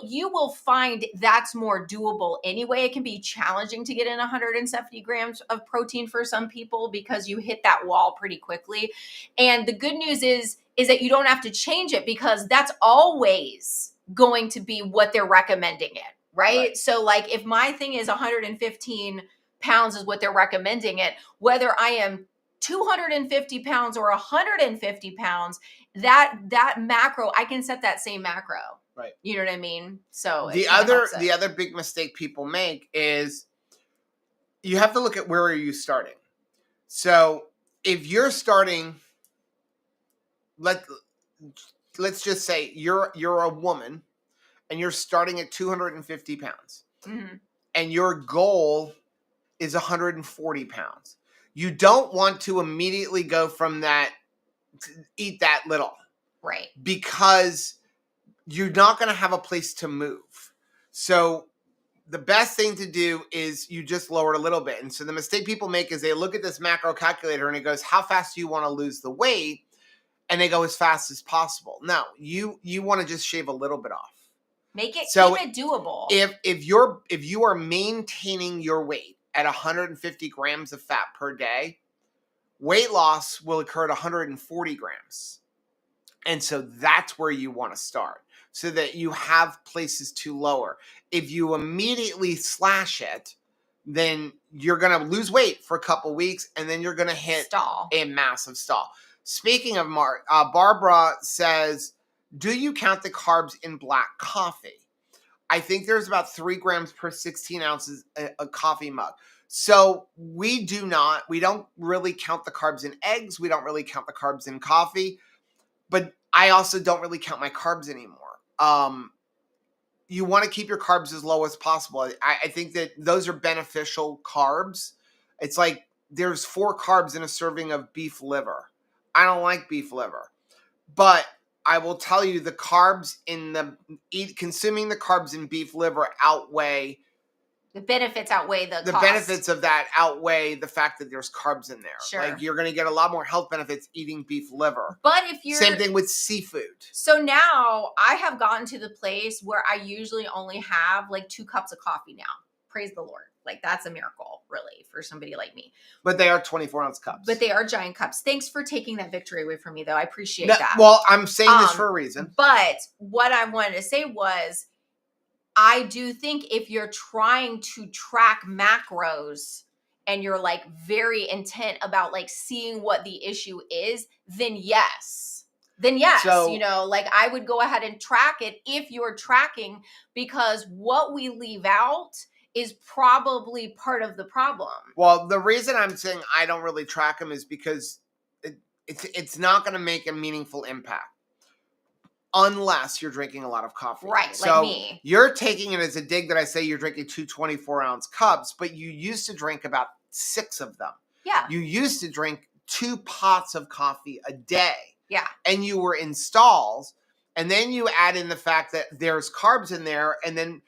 you will find that's more doable anyway. It can be challenging to get in 170 grams of protein for some people because you hit that wall pretty quickly. And the good news is that you don't have to change it because that's always going to be what they're recommending it, right? So like if my thing is 115 pounds is what they're recommending it, whether I am 250 pounds or 150 pounds, that macro, I can set that same macro. Right. You know what I mean? So the other big mistake people make is you have to look at where are you starting. So if you're starting, let's just say you're a woman and you're starting at 250 pounds. Mm-hmm. And your goal is 140 pounds. You don't want to immediately go from that to eat that little. Right. Because you're not going to have a place to move. So the best thing to do is you just lower it a little bit. And so the mistake people make is they look at this macro calculator and it goes, how fast do you want to lose the weight? And they go as fast as possible. No, you want to just shave a little bit off. Keep it doable. If you are maintaining your weight at 150 grams of fat per day, weight loss will occur at 140 grams. And so that's where you want to start so that you have places to lower. If you immediately slash it, then you're going to lose weight for a couple weeks and then you're going to hit a massive stall. Speaking of Barbara says, do you count the carbs in black coffee? I think there's about 3 grams per 16 ounces a coffee mug. So we don't really count the carbs in eggs. We don't really count the carbs in coffee. But I also don't really count my carbs anymore. You want to keep your carbs as low as possible. I think that those are beneficial carbs. It's like there's 4 carbs in a serving of beef liver. I don't like beef liver. But I will tell you the carbs consuming the carbs in beef liver outweigh the benefits outweigh the cost. Benefits of that outweigh the fact that there's carbs in there. Sure. Like you're going to get a lot more health benefits eating beef liver. But if you're same thing with seafood. So now I have gotten to the place where I usually only have like 2 cups of coffee now. Praise the Lord. Like that's a miracle, really, for somebody like me. But they are 24-ounce cups. But they are giant cups. Thanks for taking that victory away from me, though. I appreciate that. Well, I'm saying this for a reason. But what I wanted to say was, I do think if you're trying to track macros and you're like very intent about like seeing what the issue is, then yes. So, like I would go ahead and track it if you're tracking, because what we leave out is probably part of the problem. Well, the reason I'm saying I don't really track them is because it's not going to make a meaningful impact. Unless you're drinking a lot of coffee. Right, so like me. You're taking it as a dig that I say you're drinking 2 24-ounce cups, but you used to drink about 6 of them. Yeah. You used to drink 2 pots of coffee a day. Yeah. And you were in stalls, and then you add in the fact that there's carbs in there, and then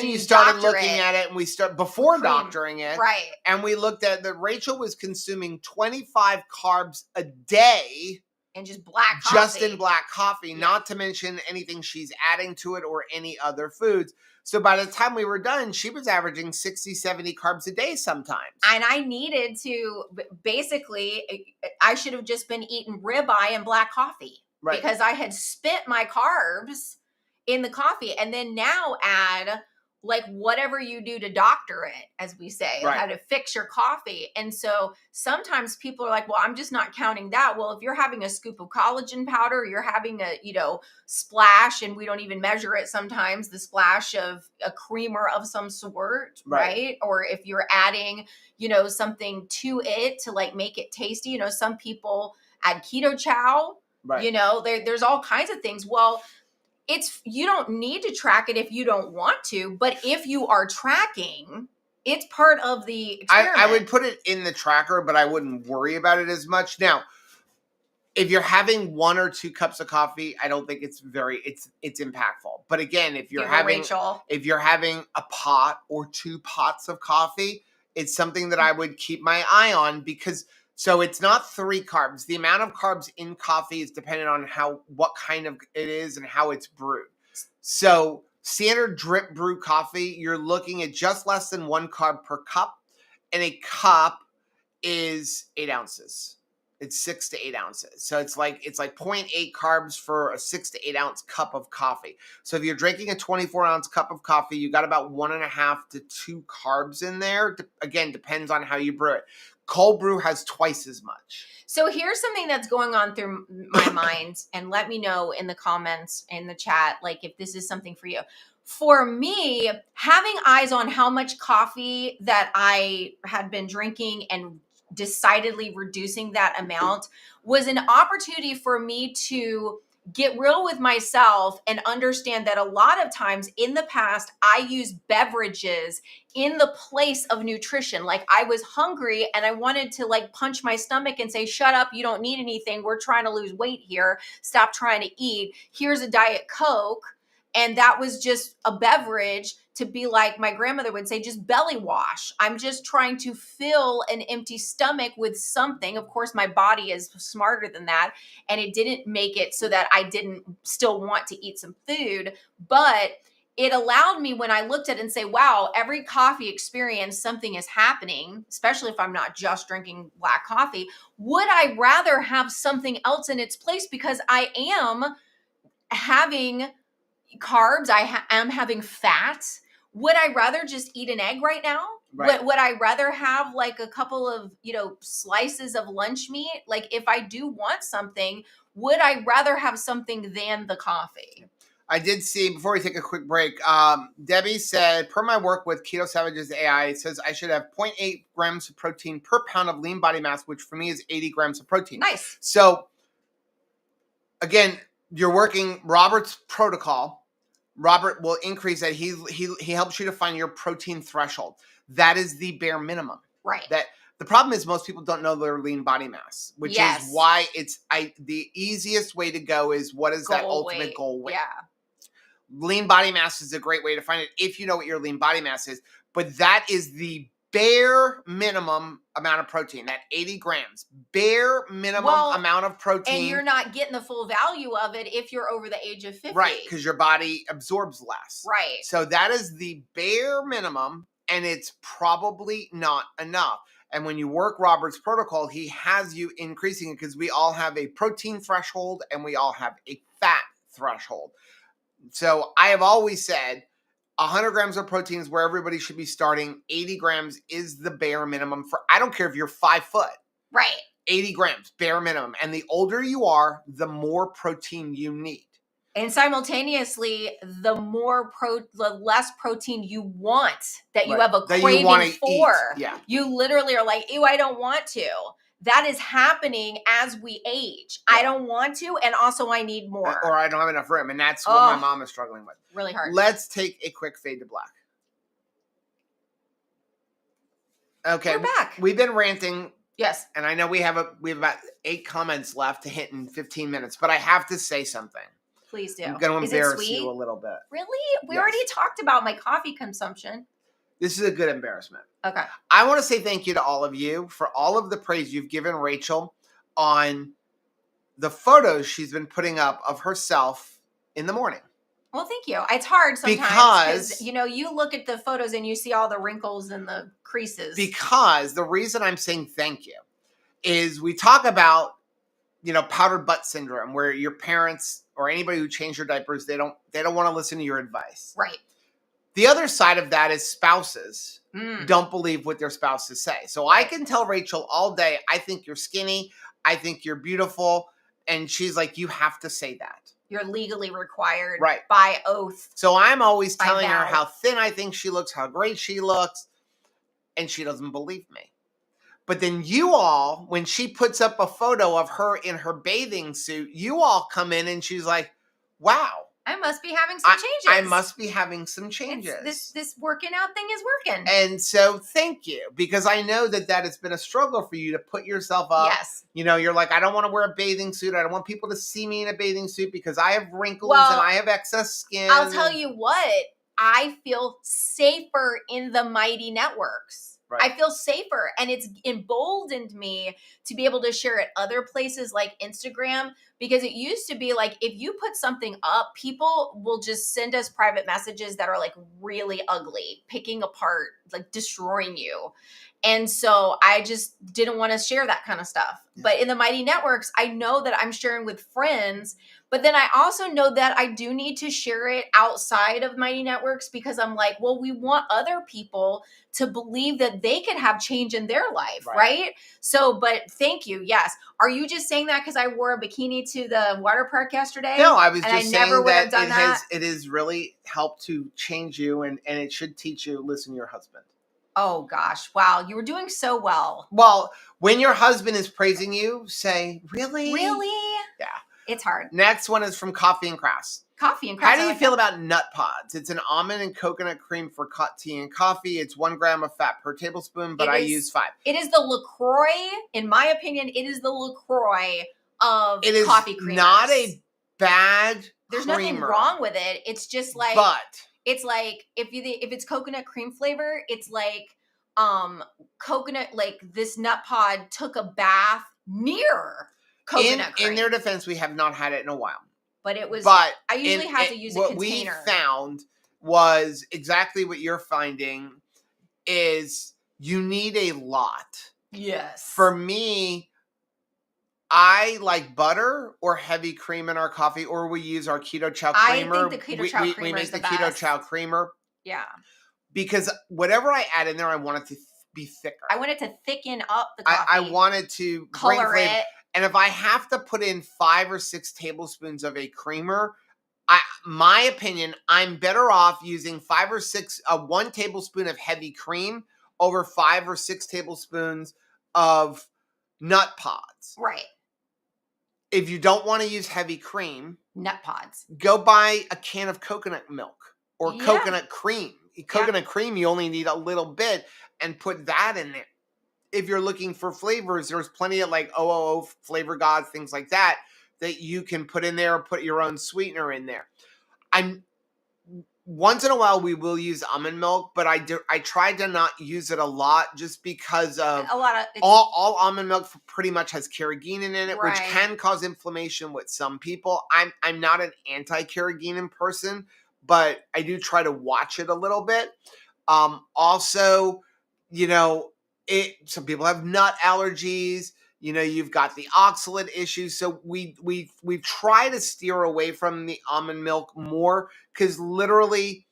you started looking at it, and we start before doctoring it. Right. And we looked at that Rachel was consuming 25 carbs a day. And just black coffee. Just in black coffee, not to mention anything she's adding to it or any other foods. So by the time we were done, she was averaging 60, 70 carbs a day sometimes. And I needed to, basically, I should have just been eating ribeye and black coffee. Right. Because I had spent my carbs in the coffee. And then now add like whatever you do to doctor it, as we say, how to fix your coffee. And so sometimes people are like, well, I'm just not counting that. Well, if you're having a scoop of collagen powder, you're having a, splash, and we don't even measure it sometimes, the splash of a creamer of some sort, right? Or if you're adding, something to it to like make it tasty, some people add keto chow, there's all kinds of things. Well, you don't need to track it if you don't want to, but if you are tracking, it's part of the experiment. I would put it in the tracker, but I wouldn't worry about it as much. Now, if you're having 1 or 2 cups of coffee, I don't think it's impactful. But again, if you're having a pot or 2 pots of coffee, it's something that I would keep my eye on, because so it's not 3 carbs. The amount of carbs in coffee is dependent on what kind of it is and how it's brewed. So standard drip brew coffee, you're looking at just less than 1 carb per cup, and a cup is 8 ounces. It's 6 to 8 ounces. So it's like 0.8 carbs for a 6 to 8 ounce cup of coffee. So if you're drinking a 24-ounce cup of coffee, you got about 1.5 to 2 carbs in there. Again, depends on how you brew it. Cold brew has twice as much. So here's something that's going on through my mind, and let me know in the comments, in the chat, like if this is something for you. For me, having eyes on how much coffee that I had been drinking and decidedly reducing that amount was an opportunity for me to get real with myself and understand that a lot of times in the past, I used beverages in the place of nutrition. Like I was hungry and I wanted to like punch my stomach and say, shut up, you don't need anything. We're trying to lose weight here. Stop trying to eat. Here's a Diet Coke. And that was just a beverage to be like my grandmother would say, just belly wash. I'm just trying to fill an empty stomach with something. Of course, my body is smarter than that. And it didn't make it so that I didn't still want to eat some food. But it allowed me when I looked at it and say, wow, every coffee experience, something is happening, especially if I'm not just drinking black coffee. Would I rather have something else in its place because I am having carbs, am having fat? Would I rather just eat an egg right now? Right. Would I rather have like a couple of, slices of lunch meat? Like if I do want something, would I rather have something than the coffee? I did see, before we take a quick break, Debbie said, per my work with Keto Savages AI, it says I should have 0.8 grams of protein per pound of lean body mass, which for me is 80 grams of protein. Nice. So again, you're working Robert's protocol. Robert will increase that. He helps you to find your protein threshold. That is the bare minimum. Right. That the problem is most people don't know their lean body mass, which is why the easiest way to go is what is that ultimate goal weight? Yeah. Lean body mass is a great way to find it if you know what your lean body mass is. But that is the bare minimum amount of protein, that 80 grams, bare minimum amount of protein. And you're not getting the full value of it if you're over the age of 50. Right, because your body absorbs less. Right. So that is the bare minimum, and it's probably not enough. And when you work Robert's protocol, he has you increasing it because we all have a protein threshold and we all have a fat threshold. So I have always said 100 grams of protein is where everybody should be starting. 80 grams is the bare minimum for, I don't care if you're 5 foot. Right. 80 grams, bare minimum. And the older you are, the more protein you need. And simultaneously, the less protein you want that you have a craving for. Yeah. You literally are like, ew, I don't want to. That is happening as we age. Yeah. I don't want to, and also I need more. Or I don't have enough room. And that's what my mom is struggling with. Really hard. Let's take a quick fade to black. Okay. We're back. We've been ranting. Yes. And I know we have about 8 comments left to hit in 15 minutes, but I have to say something. Please do. I'm going to embarrass you a little bit. Really? We already talked about my coffee consumption. This is a good embarrassment. Okay. I want to say thank you to all of you for all of the praise you've given Rachel on the photos she's been putting up of herself in the morning. Well, thank you. It's hard sometimes because, you look at the photos and you see all the wrinkles and the creases. Because the reason I'm saying thank you is we talk about, powdered butt syndrome, where your parents or anybody who changed your diapers, they don't want to listen to your advice. Right. The other side of that is spouses don't believe what their spouses say. So I can tell Rachel all day, I think you're skinny. I think you're beautiful. And she's like, you have to say that. You're legally required by oath. So I'm always telling her how thin I think she looks, how great she looks. And she doesn't believe me. But then you all, when she puts up a photo of her in her bathing suit, you all come in and she's like, wow. I must be having some changes. I must be having some changes. This working out thing is working. And so thank you, because I know that has been a struggle for you to put yourself up. Yes. You're like, I don't want to wear a bathing suit. I don't want people to see me in a bathing suit because I have wrinkles and I have excess skin. I'll tell you what, I feel safer in the mighty networks. Right. I feel safer, and it's emboldened me to be able to share it other places like Instagram, because it used to be like if you put something up, people will just send us private messages that are like really ugly, picking apart, like destroying you. And so I just didn't want to share that kind of stuff. Yeah. But in the mighty networks, I know that I'm sharing with friends, but then I also know that I do need to share it outside of mighty networks, because I'm like, well, we want other people to believe that they can have change in their life, right? So, but thank you. Yes. Are you just saying that because I wore a bikini to the water park yesterday? No, I was just saying that it has really helped to change you, and it should teach you, listen to your husband. Oh gosh. Wow. You were doing so well. Well, when your husband is praising you, say, really? Really? Yeah. It's hard. Next one is from Coffee and Crass. Coffee and Crass. How do you feel about nut pods? It's an almond and coconut cream for tea and coffee. It's 1 gram of fat per tablespoon, but I use 5. It is the LaCroix, in my opinion, it is the LaCroix of coffee creamers. It is not a bad There's creamer, nothing wrong with it. It's just like, but it's like if it's coconut cream flavor, it's like coconut, like this nut pod took a bath near coconut cream. In their defense, we have not had it in a while. But it was. But I usually have to use a container. What we found was exactly what you're finding is you need a lot. Yes. For me, I like butter or heavy cream in our coffee, or we use our Keto Chow creamer. I think the Keto Chow creamer we make is the Keto best. Chow creamer. Yeah. Because whatever I add in there, I want it to be thicker. I want it to thicken up the coffee. I want it to color it. And if I have to put in 5 or 6 tablespoons of a creamer, my opinion, I'm better off using 5 or 6, 1 tablespoon of heavy cream over 5 or 6 tablespoons of nut pods. Right. If you don't want to use heavy cream, nut pods, go buy a can of coconut milk or coconut cream. Coconut cream, you only need a little bit, and put that in there. If you're looking for flavors, there's plenty of like Flavor Gods, things like that you can put in there, or put your own sweetener in there. Once in a while we will use almond milk, but I try to not use it a lot, just because of all almond milk pretty much has carrageenan in it, which can cause inflammation with some people. I'm not an anti-carrageenan person, but I do try to watch it a little bit. Also, some people have nut allergies. You've got the oxalate issues. So we try to steer away from the almond milk more, because literally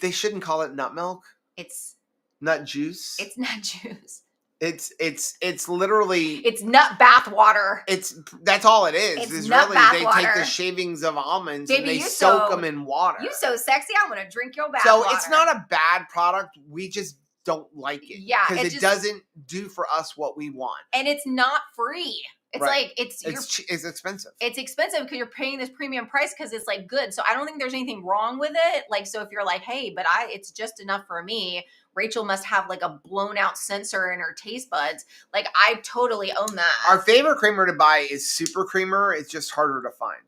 they shouldn't call it nut milk. It's nut juice. It's nut juice. It's literally, it's nut bath water. That's all it is. It's nut really, bath they water. Take the shavings of almonds, Baby, and they soak them in water. You so sexy, I'm gonna drink your bath So water. it's not a bad product. We just don't like it. Yeah, because it doesn't do for us what we want. And it's not free. It's like it's expensive. It's expensive because you're paying this premium price because it's like good. So I don't think there's anything wrong with it. Like, so if you're like, hey, but it's just enough for me. Rachel must have like a blown out sensor in her taste buds. Like, I totally own that. Our favorite creamer to buy is Super Creamer. It's just harder to find.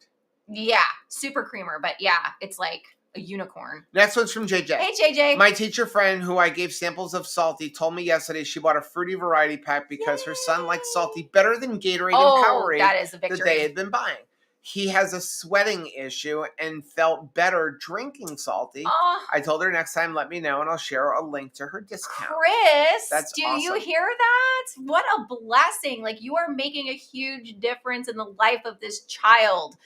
Yeah, Super Creamer. But yeah, it's like a unicorn. Next one's from JJ. Hey, JJ. My teacher friend, who I gave samples of salty, told me yesterday she bought a fruity variety pack because her son liked salty better than Gatorade and Powerade that is a victory. that they had been buying. He has a sweating issue and felt better drinking salty. I told her next time, let me know, and I'll share a link to her discount. Chris, that's do awesome. You hear that? What a blessing. Like, you are making a huge difference in the life of this child.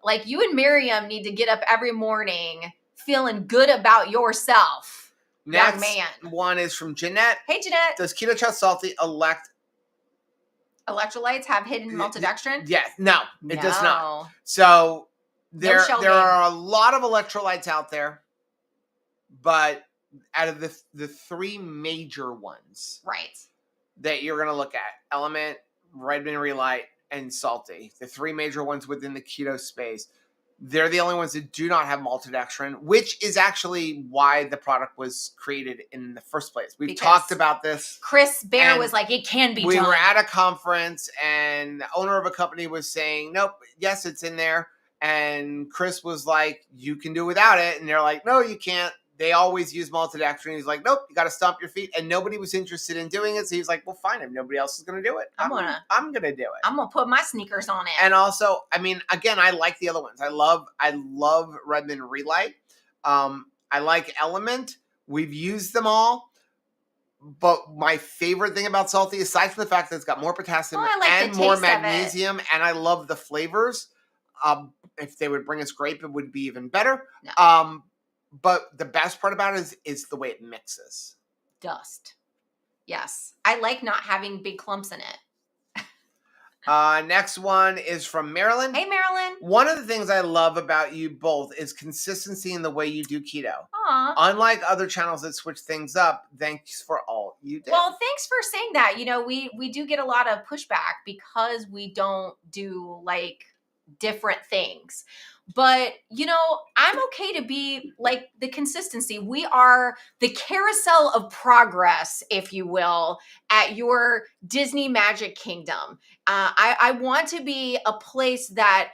Like, you and Miriam need to get up every morning feeling good about yourself. Next young man. One is from Jeanette. Hey, Jeanette. Does Keto Chow Salty Electrolytes have hidden maltodextrin? Yeah, no, it does not. So there are a lot of electrolytes out there, but out of the 3 major ones, that you're going to look at, Element, Redmond Relight, and Salty, the 3 major ones within the keto space, they're the only ones that do not have maltodextrin, which is actually why the product was created in the first place. We've talked about this. Chris Bear was like, it can be done. We were at a conference, and the owner of a company was saying, nope, yes, it's in there. And Chris was like, you can do without it. And they're like, no, you can't. They always use maltodextrin. He's like, nope, you got to stomp your feet. And nobody was interested in doing it. So he's like, well, fine. If nobody else is going to do it, I'm going to do it. I'm going to put my sneakers on it. And also, I mean, again, I like the other ones. I love Redmond Relight. I like Element. We've used them all. But my favorite thing about Salty, aside from the fact that it's got more potassium and more magnesium, and I love the flavors. If they would bring us grape, it would be even better. No. But the best part about it is the way it mixes. Dust. Yes. I like not having big clumps in it. Next one is from Marilyn. Hey, Marilyn. One of the things I love about you both is consistency in the way you do keto. Aw. Unlike other channels that switch things up, thanks for all you do. Well, thanks for saying that. You know, we do get a lot of pushback because we don't do like different things. But, you know, I'm okay to be like the consistency. We are the carousel of progress, if you will, at your Disney Magic Kingdom. I want to be a place that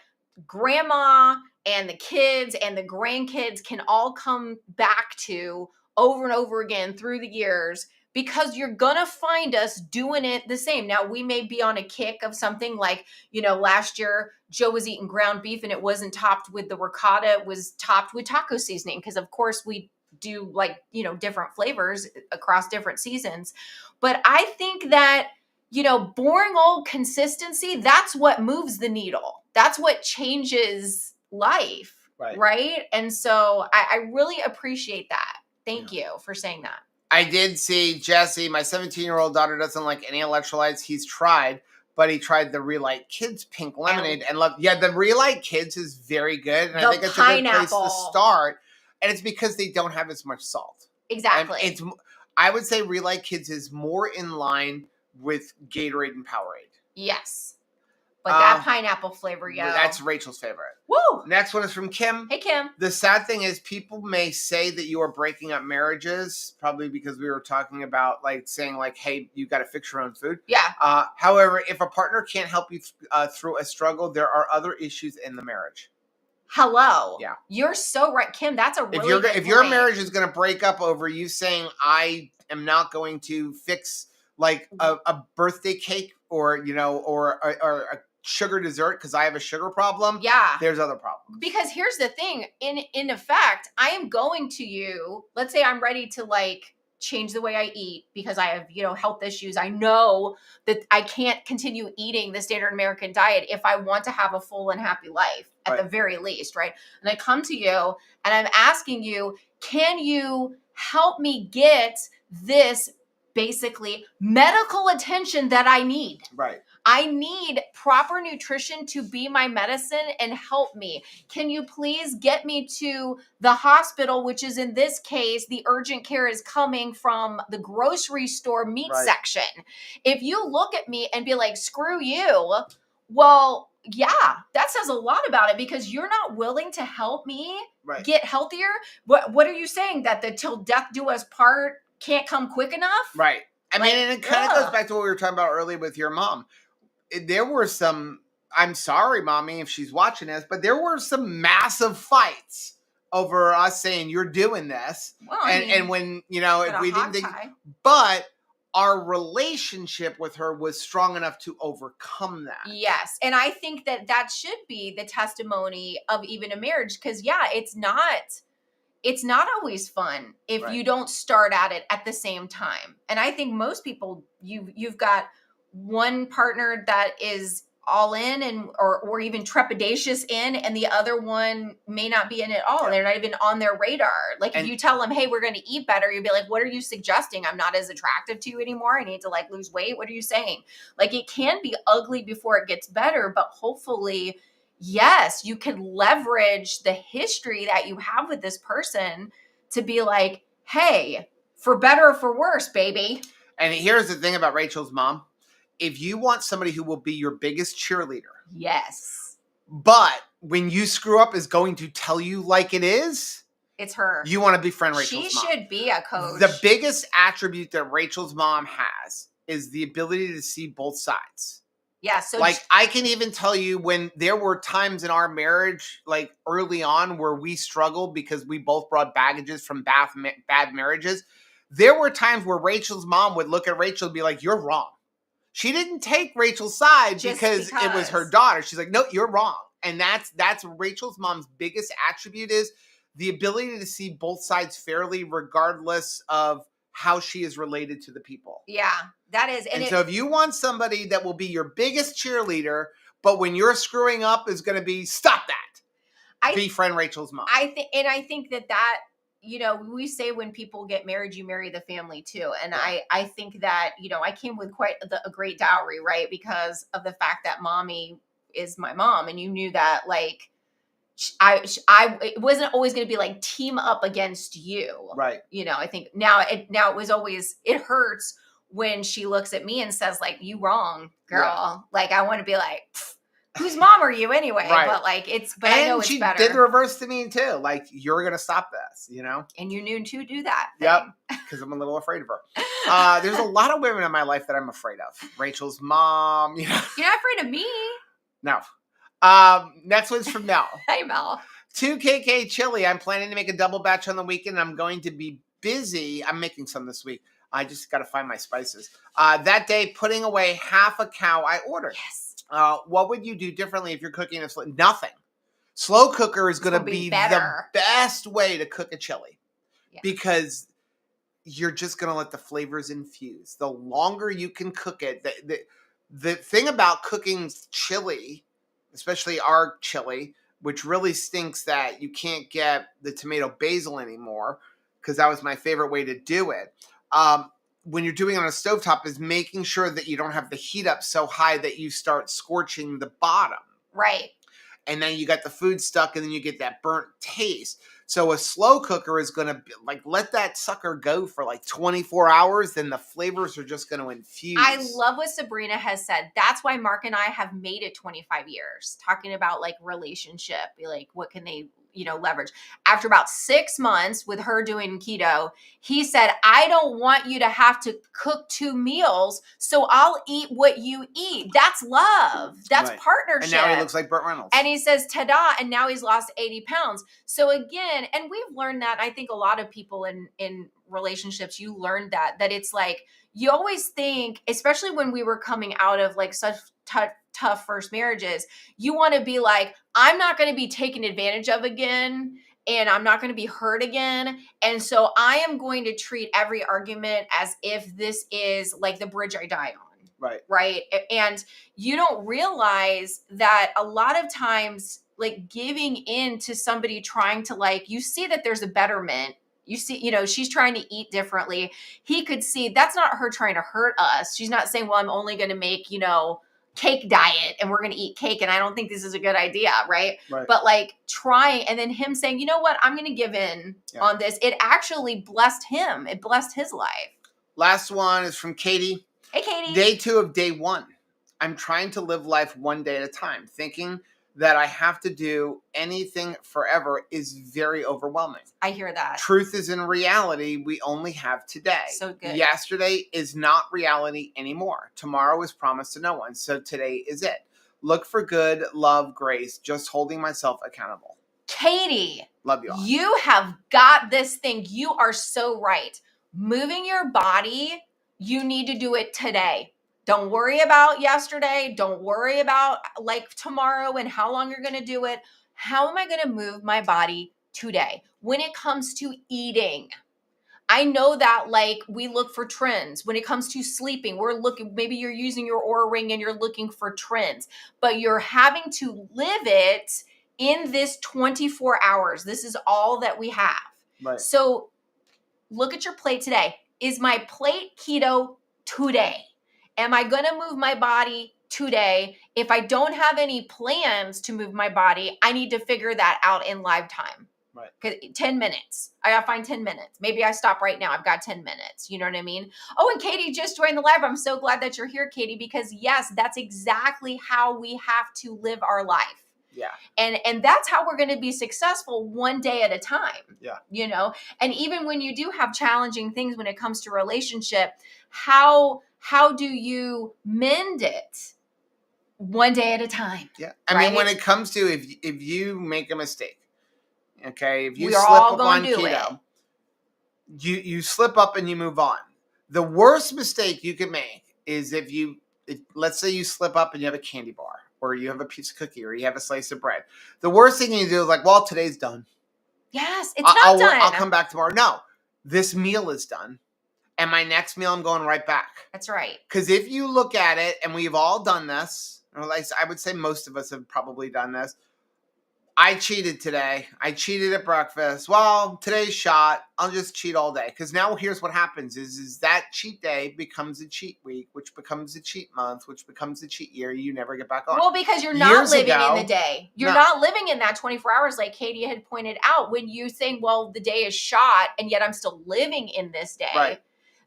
grandma and the kids and the grandkids can all come back to over and over again through the years, because you're gonna find us doing it the same. Now, we may be on a kick of something like, you know, last year Joe was eating ground beef and it wasn't topped with the ricotta, it was topped with taco seasoning, because of course we do like, you know, different flavors across different seasons. But I think that, you know, boring old consistency, that's what moves the needle. That's what changes life. Right. And so I really appreciate that. Thank you for saying that. I did see Jesse, my 17-year-old daughter doesn't like any electrolytes. He's tried, but he tried the Relight Kids pink lemonade and loved. Yeah, the Relight Kids is very good, and I think it's a good place to start. And it's because they don't have as much salt. Exactly. And I would say Relight Kids is more in line with Gatorade and Powerade. Yes. But that pineapple flavor, yo. That's Rachel's favorite. Woo! Next one is from Kim. Hey, Kim. The sad thing is people may say that you are breaking up marriages, probably because we were talking about like saying like, hey, you got to fix your own food. Yeah. However, if a partner can't help you through a struggle, there are other issues in the marriage. Hello. Yeah. You're so right, Kim. That's a really good point. If your marriage is going to break up over you saying, I am not going to fix like a birthday cake or, you know, or a sugar dessert because I have a sugar problem. Yeah. There's other problems. Because here's the thing. In effect, I am going to you. Let's say I'm ready to like change the way I eat because I have, you know, health issues. I know that I can't continue eating the standard American diet if I want to have a full and happy life at the very least, right? And I come to you and I'm asking you, can you help me get this basically medical attention that I need? Right. I need proper nutrition to be my medicine and help me. Can you please get me to the hospital, which is in this case, the urgent care is coming from the grocery store meat section. If you look at me and be like, screw you, well, yeah, that says a lot about it because you're not willing to help me get healthier. What are you saying? That the till death do us part can't come quick enough? Right. I mean, and it kind of goes back to what we were talking about earlier with your mom. There were some, I'm sorry, mommy, if she's watching this, but there were some massive fights over us saying you're doing this. Well, and when, you know, if we didn't think, but our relationship with her was strong enough to overcome that. Yes. And I think that that should be the testimony of even a marriage. Because yeah, it's not always fun if you don't start at it at the same time. And I think most people, you've got one partner that is all in and or even trepidatious in, and the other one may not be in at all. They're not even on their radar. Like if you tell them, hey, we're going to eat better, you'd be like, what are you suggesting? I'm not as attractive to you anymore. I need to like lose weight. What are you saying? Like it can be ugly before it gets better, but hopefully, yes, you can leverage the history that you have with this person to be like, hey, for better or for worse, baby. And here's the thing about Rachel's mom. If you want somebody who will be your biggest cheerleader. Yes. But when you screw up is going to tell you like it is. It's her. You want to befriend Rachel's mom. She should be a coach. The biggest attribute that Rachel's mom has is the ability to see both sides. Yeah. So like I can even tell you when there were times in our marriage, like early on where we struggled because we both brought baggages from bad marriages. There were times where Rachel's mom would look at Rachel and be like, you're wrong. She didn't take Rachel's side because it was her daughter. She's like, no, you're wrong. And that's Rachel's mom's biggest attribute is the ability to see both sides fairly, regardless of how she is related to the people. Yeah, that is. And so if you want somebody that will be your biggest cheerleader, but when you're screwing up is going to be, stop that. Befriend Rachel's mom. I think that we say when people get married, you marry the family too. And Yeah. I think that, I came with quite a great dowry, right? Because of the fact that mommy is my mom, and you knew that, like, it wasn't always going to be like team up against you. Right. I think now it was always, it hurts when she looks at me and says, like, you wrong, girl. Yeah. Like, I want to be like, whose mom are you anyway? Right. But I know it's she better. did the reverse to me too. Like, you're going to stop this, And you knew to do that thing. Yep. Because I'm a little afraid of her. There's a lot of women in my life that I'm afraid of. Rachel's mom. You're not afraid of me. No. Next one's from Mel. Hey, Mel. 2KK chili. I'm planning to make a double batch on the weekend. I'm going to be busy. I'm making some this week. I just got to find my spices. That day, putting away half a cow I ordered. Yes. What would you do differently if you're cooking a nothing? Slow cooker is going to be the best way to cook a chili, because you're just going to let the flavors infuse. The longer you can cook it, the thing about cooking chili, especially our chili, which really stinks that you can't get the tomato basil anymore, because that was my favorite way to do it. When you're doing it on a stovetop, is making sure that you don't have the heat up so high that you start scorching the bottom. Right. And then you got the food stuck, and then you get that burnt taste. So a slow cooker is going to let that sucker go for 24 hours. Then the flavors are just going to infuse. I love what Sabrina has said. That's why Mark and I have made it 25 years, talking about relationship, what can they, leverage. After about 6 months with her doing keto, he said, I don't want you to have to cook 2 meals, so I'll eat what you eat. That's love. That's partnership. And now he looks like Burt Reynolds. And he says, ta-da, and now he's lost 80 pounds. So again, and we've learned that, I think a lot of people in relationships, you learned that it's you always think, especially when we were coming out of such tough first marriages, you want to be like, I'm not going to be taken advantage of again, and I'm not going to be hurt again. And so I am going to treat every argument as if this is the bridge I die on. Right. Right. And you don't realize that a lot of times, giving in to somebody trying to you see that there's a betterment. You see, she's trying to eat differently. He could see that's not her trying to hurt us. She's not saying, well, I'm only going to make, cake diet and we're going to eat cake. And I don't think this is a good idea. Right. But trying, and then him saying, you know what, I'm going to give in on this. It actually blessed him. It blessed his life. Last one is from Katie. Hey, Katie. Day 2 of day 1. I'm trying to live life one day at a time. Thinking that I have to do anything forever is very overwhelming. I hear that. Truth is, in reality, we only have today. So good. Yesterday is not reality anymore. Tomorrow is promised to no one. So today is it. Look for good, love, grace, just holding myself accountable. Katie. Love you all. You have got this thing. You are so right. Moving your body, you need to do it today. Don't worry about yesterday. Don't worry about tomorrow and how long you're going to do it. How am I going to move my body today? When it comes to eating, I know that we look for trends. When it comes to sleeping, we're looking, maybe you're using your Oura Ring and you're looking for trends, but you're having to live it in this 24 hours. This is all that we have. Right. So look at your plate today. Is my plate keto today? Am I going to move my body today? If I don't have any plans to move my body, I need to figure that out in live time. Right. 'Cause 10 minutes. I got to find 10 minutes. Maybe I stop right now. I've got 10 minutes. You know what I mean? Oh, and Katie just joined the live. I'm so glad that you're here, Katie, because yes, that's exactly how we have to live our life. Yeah. And that's how we're going to be successful one day at a time. Yeah. And even when you do have challenging things when it comes to relationship, how do you mend it one day at a time? Yeah. I mean, when it comes to if you make a mistake, okay, if you we are slip all up gonna on do keto, you slip up and you move on. The worst mistake you can make is let's say you slip up and you have a candy bar, or you have a piece of cookie, or you have a slice of bread. The worst thing you do is well, today's done. Yes, it's not done. I'll come back tomorrow. No, this meal is done. And my next meal, I'm going right back. That's right. Because if you look at it, and we've all done this, or at least I would say most of us have probably done this, I cheated today. I cheated at breakfast. Well, today's shot. I'll just cheat all day. Because now here's what happens is that cheat day becomes a cheat week, which becomes a cheat month, which becomes a cheat year. You never get back on. Well, because you're not living in the day. You're not living in that 24 hours like Katie had pointed out. When you saying, well, the day is shot and yet I'm still living in this day, right.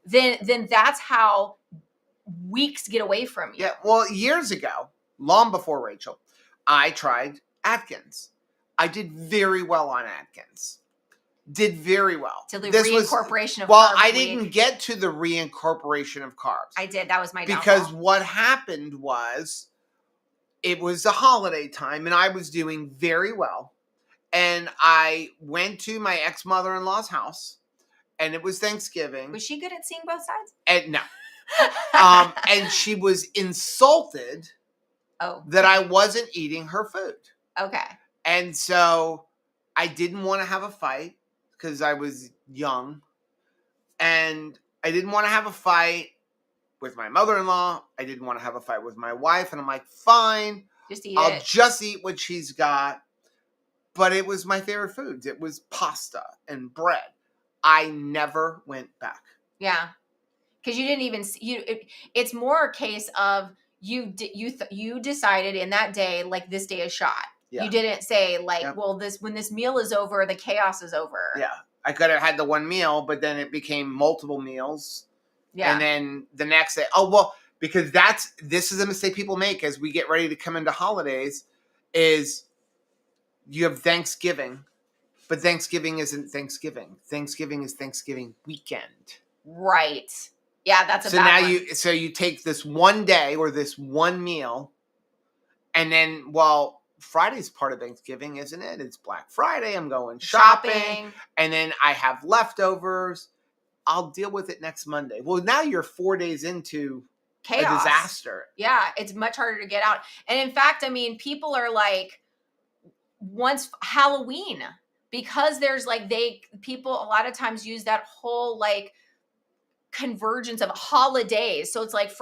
then that's how weeks get away from you. Yeah, well, years ago, long before Rachel, I tried Atkins. I did very well on Atkins. Did very well. To the reincorporation of carbs. Well, I didn't get to the reincorporation of carbs. I did. That was my downfall. Because what happened was, it was the holiday time, and I was doing very well. And I went to my ex-mother-in-law's house, and it was Thanksgiving. Was she good at seeing both sides? And no. And she was insulted that I wasn't eating her food. Okay. And so I didn't want to have a fight because I was young. And I didn't want to have a fight with my mother-in-law. I didn't want to have a fight with my wife. And I'm like, fine. I'll just eat what she's got. But it was my favorite foods. It was pasta and bread. I never went back. Yeah. Because you didn't even it's more a case of you decided in that day, like, this day is shot. Yeah. You didn't say like, well, when this meal is over, the chaos is over. Yeah. I could have had the one meal, but then it became multiple meals. Yeah. And then the next day, because this is a mistake people make as we get ready to come into holidays, is you have Thanksgiving, but Thanksgiving isn't Thanksgiving. Thanksgiving is Thanksgiving weekend. Right. Yeah, that's a bad one. So you take this one day or this one meal, and then, Friday's part of Thanksgiving, isn't it? It's Black Friday. I'm going shopping. And then I have leftovers. I'll deal with it next Monday. Well, now you're 4 days into chaos. A disaster. Yeah, it's much harder to get out. And in fact, I mean, people are like, once Halloween, because there's like, people a lot of times use that whole like convergence of holidays. So it's like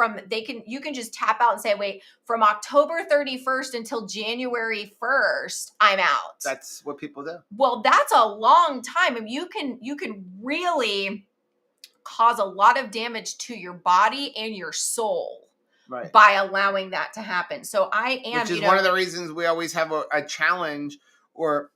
you can just tap out and say, wait, from October 31st until January 1st, I'm out. That's what people do. Well, that's a long time. I mean, you can really cause a lot of damage to your body and your soul. Right. By allowing that to happen. So which is one of the reasons we always have a challenge or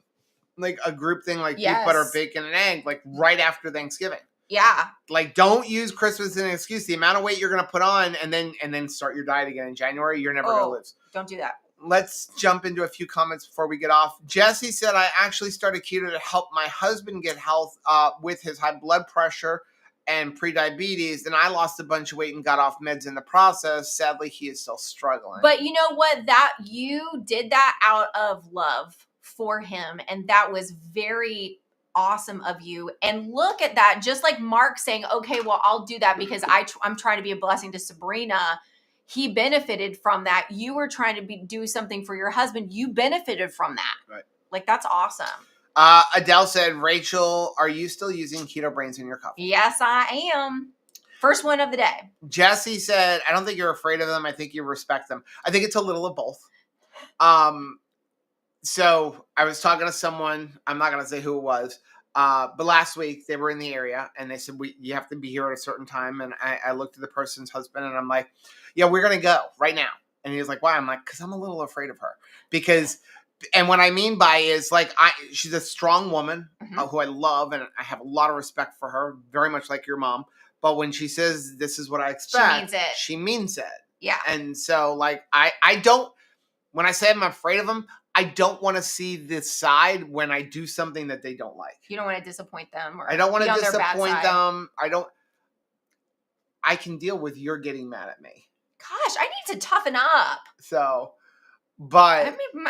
like a group thing, like beef, butter, bacon, and egg, like right after Thanksgiving. Yeah. Like, don't use Christmas as an excuse. The amount of weight you're going to put on and then start your diet again in January, you're never going to lose. Don't do that. Let's jump into a few comments before we get off. Jesse said, I actually started keto to help my husband get health with his high blood pressure and pre-diabetes, and I lost a bunch of weight and got off meds in the process. Sadly, he is still struggling. But you know what? You did that out of love for him, and that was very awesome of you. And look at that, just like Mark saying, okay, well, I'll do that because I'm trying to be a blessing to Sabrina. He benefited from that. You were trying to do something for your husband. You benefited from that. Right. Like, that's awesome. Adele said, Rachel, are you still using Keto Brains in your coffee? Yes, I am. First one of the day. Jesse said, I don't think you're afraid of them. I think you respect them. I think it's a little of both. So I was talking to someone, I'm not going to say who it was, but last week they were in the area and they said, you have to be here at a certain time. And I looked at the person's husband and I'm like, yeah, we're going to go right now. And he was like, why? I'm like, because I'm a little afraid of her. And what I mean by is like, she's a strong woman who I love and I have a lot of respect for her, very much like your mom. But when she says, this is what I expect, she means it. Yeah. And so like, when I say I'm afraid of them, I don't want to see this side when I do something that they don't like. You don't want to disappoint them. I don't want to disappoint them. I can deal with your getting mad at me. Gosh, I need to toughen up. So, but I mean,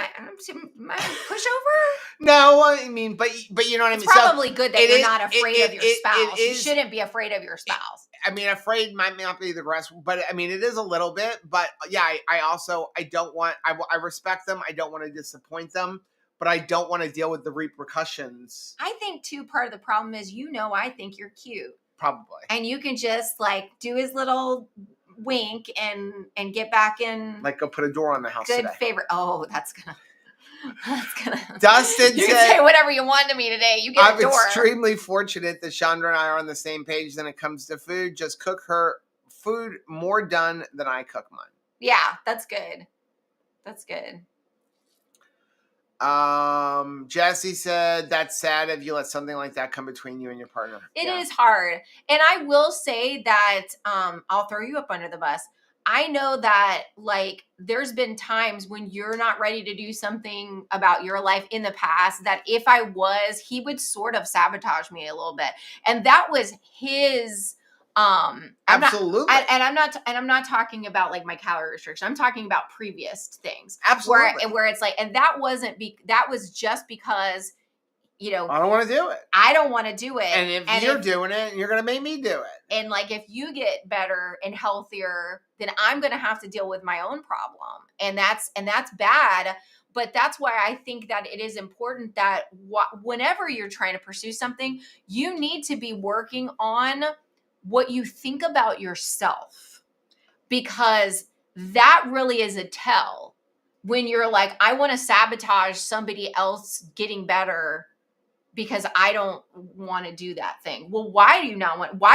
my pushover? No, I mean, but you know what I mean. It's probably good that you're not afraid of your spouse. You shouldn't be afraid of your spouse. I mean, afraid might not be the rest, but I mean, it is a little bit. But yeah, I don't want. I respect them. I don't want to disappoint them, but I don't want to deal with the repercussions. I think too. Part of the problem is, I think you're cute. Probably. And you can just like do his little wink and get back in. Like go put a door on the house. Good today. favorite. Oh, that's gonna. Dustin You can said, say whatever you want to me today. You get I'm a door. extremely fortunate that Chandra and I are on the same page when it comes to food. Just cook her food more done than I cook mine. Yeah, that's good. That's good. Jesse said, that's sad if you let something like that come between you and your partner. It is hard. And I will say that, I'll throw you up under the bus. I know that like there's been times when you're not ready to do something about your life in the past that if I was, he would sort of sabotage me a little bit. And that was his Absolutely. I'm not talking about like my calorie restriction. I'm talking about previous things. Absolutely. Where it's like, and that that was just because, you know, I don't want to do it. I don't want to do it. And if you're doing it, you're going to make me do it. And like, if you get better and healthier, then I'm going to have to deal with my own problem. And that's bad. But that's why I think that it is important that whenever you're trying to pursue something, you need to be working on what you think about yourself, because that really is a tell when you're like, I want to sabotage somebody else getting better because I don't want to do that thing. Well, why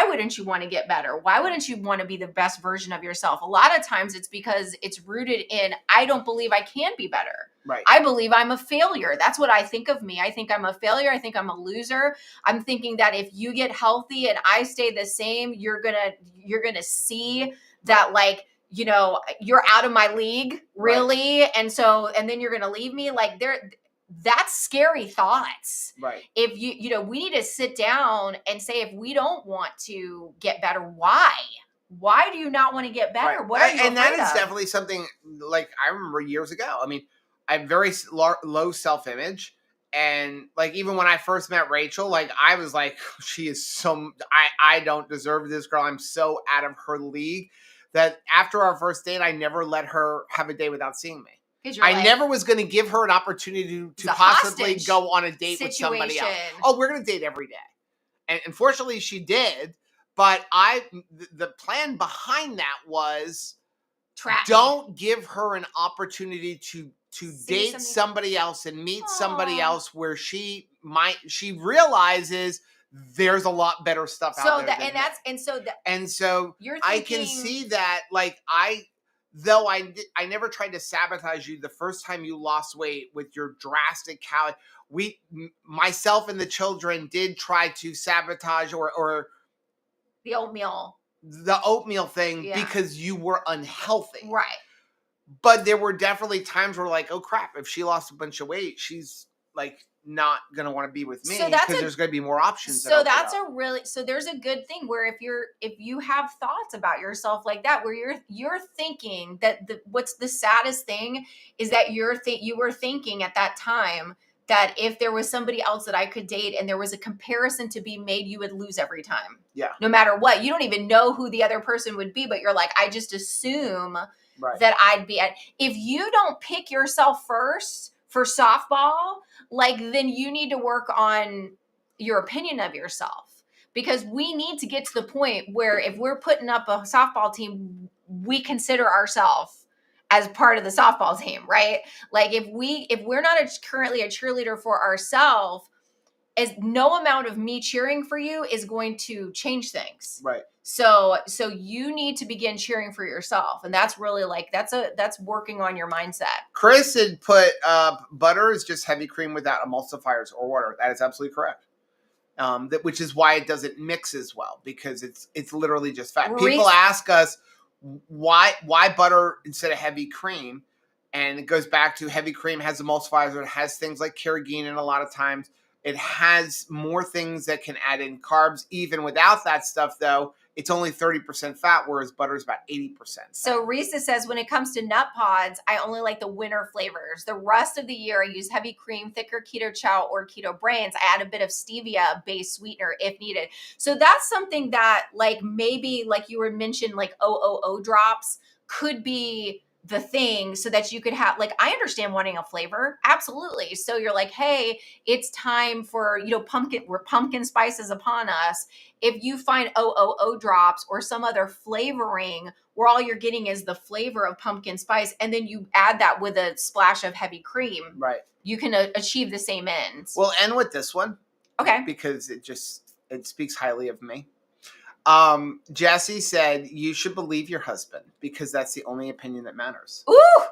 wouldn't you want to get better? Why wouldn't you want to be the best version of yourself? A lot of times it's because it's rooted in, I don't believe I can be better. Right. I believe I'm a failure. That's what I think of me. I think I'm a failure. I think I'm a loser. I'm thinking that if you get healthy and I stay the same, you're going to see that, like, you know, you're out of my league, really. Right. And then you're going to leave me. Like, that's scary thoughts. Right. If you know, we need to sit down and say, if we don't want to get better, why? Why do you not want to get better? Right. What are you and that is of? Definitely something, like, I remember years ago. I mean, I have very low self-image. And like, even when I first met Rachel, like, I was like, she is so, I don't deserve this girl. I'm so out of her league, that after our first date, I never let her have a day without seeing me. I never was going to give her an opportunity to possibly go on a date with somebody else. Oh, we're going to date every day. And unfortunately she did. But the plan behind that was, don't give her an opportunity to date somebody else and meet somebody else where she realizes there's a lot better stuff out there. And so I can see that, like, though I never tried to sabotage you the first time you lost weight with your drastic calorie. Myself and the children did try to sabotage or the oatmeal thing, because you were unhealthy. Right. But there were definitely times where, like, oh crap, if she lost a bunch of weight, she's like not going to want to be with me, because there's going to be more options. So there's a good thing where if you have thoughts about yourself like that, where you're thinking that what's the saddest thing is that you were thinking at that time that if there was somebody else that I could date and there was a comparison to be made, you would lose every time. Yeah. No matter what. You don't even know who the other person would be, but you're like, I just assume that I'd be if you don't pick yourself first for softball, like, then you need to work on your opinion of yourself, because we need to get to the point where if we're putting up a softball team, we consider ourselves as part of the softball team, right? Like, if we're not currently a cheerleader for ourselves, as no amount of me cheering for you is going to change things. Right. So you need to begin cheering for yourself. And that's really like, that's working on your mindset. Chris had put butter is just heavy cream without emulsifiers or water. That is absolutely correct. Which is why it doesn't mix as well, because it's literally just fat. People ask us why butter instead of heavy cream. And it goes back to, heavy cream has emulsifiers, it has things like carrageenan. A lot of times it has more things that can add in carbs. Even without that stuff, though, it's only 30% fat, whereas butter is about 80% fat. So Risa says, when it comes to nut pods, I only like the winter flavors. The rest of the year, I use heavy cream, thicker keto chow, or keto brains. I add a bit of stevia-based sweetener if needed. So that's something that, like, maybe, like you were mentioned, like OOO drops could be the thing so that you could have, like, I understand wanting a flavor. Absolutely. So you're like, hey, it's time for, pumpkin spices upon us. If you find OOO drops or some other flavoring where all you're getting is the flavor of pumpkin spice, and then you add that with a splash of heavy cream, Right. you can achieve the same ends. We'll end with this one. Okay. Because it speaks highly of me. Jesse said, you should believe your husband because that's the only opinion that matters. Ooh,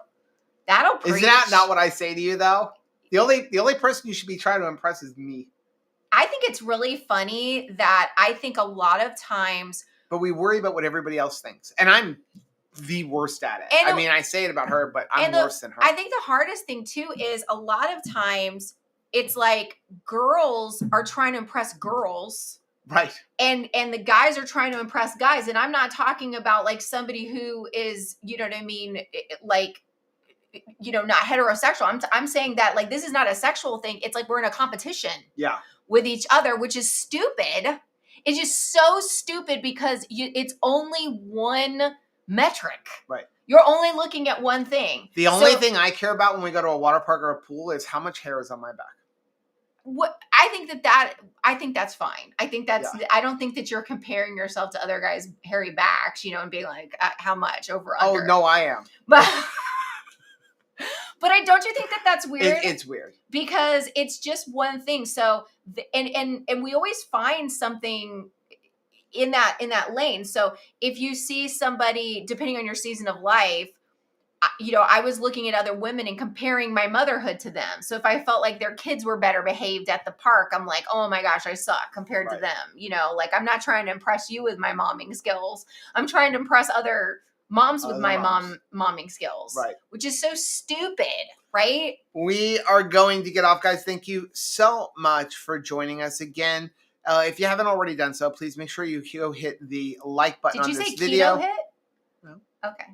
that'll preach. Is that not what I say to you, though? The only person you should be trying to impress is me. I think it's really funny that I think a lot of times. But we worry about what everybody else thinks. And I'm the worst at it. I mean, I say it about her, but I'm worse than her. I think the hardest thing, too, is a lot of times it's like girls are trying to impress girls. Right. And the guys are trying to impress guys. And I'm not talking about like somebody who is, you know what I mean, like, not heterosexual. I'm saying that like this is not a sexual thing. It's like we're in a competition with each other, which is stupid. It's just so stupid because it's only one metric. Right. You're only looking at one thing. The only thing I care about when we go to a water park or a pool is how much hair is on my back. What I think that's fine. I think that's I don't think that you're comparing yourself to other guys' hairy backs, and being like, how much over under. Oh no, I am. But don't you think that that's weird? It's weird because it's just one thing. So and we always find something in that lane. So if you see somebody, depending on your season of life, I was looking at other women and comparing my motherhood to them. So if I felt like their kids were better behaved at the park, I'm like, oh my gosh, I suck compared to them. Like I'm not trying to impress you with my momming skills. I'm trying to impress other moms with my momming skills. Right. Which is so stupid, right? We are going to get off, guys. Thank you so much for joining us again. If you haven't already done so, please make sure you go hit the like button on this video. Did you say keto hit? No. Okay.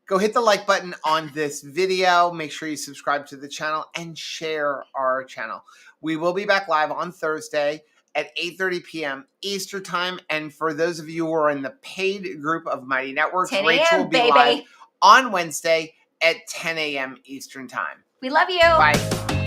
Go hit the like button on this video. Make sure you subscribe to the channel and share our channel. We will be back live on Thursday at 8:30 p.m. Eastern Time. And for those of you who are in the paid group of Mighty Networks, Rachel will be live on Wednesday at 10 a.m. Eastern Time. We love you. Bye.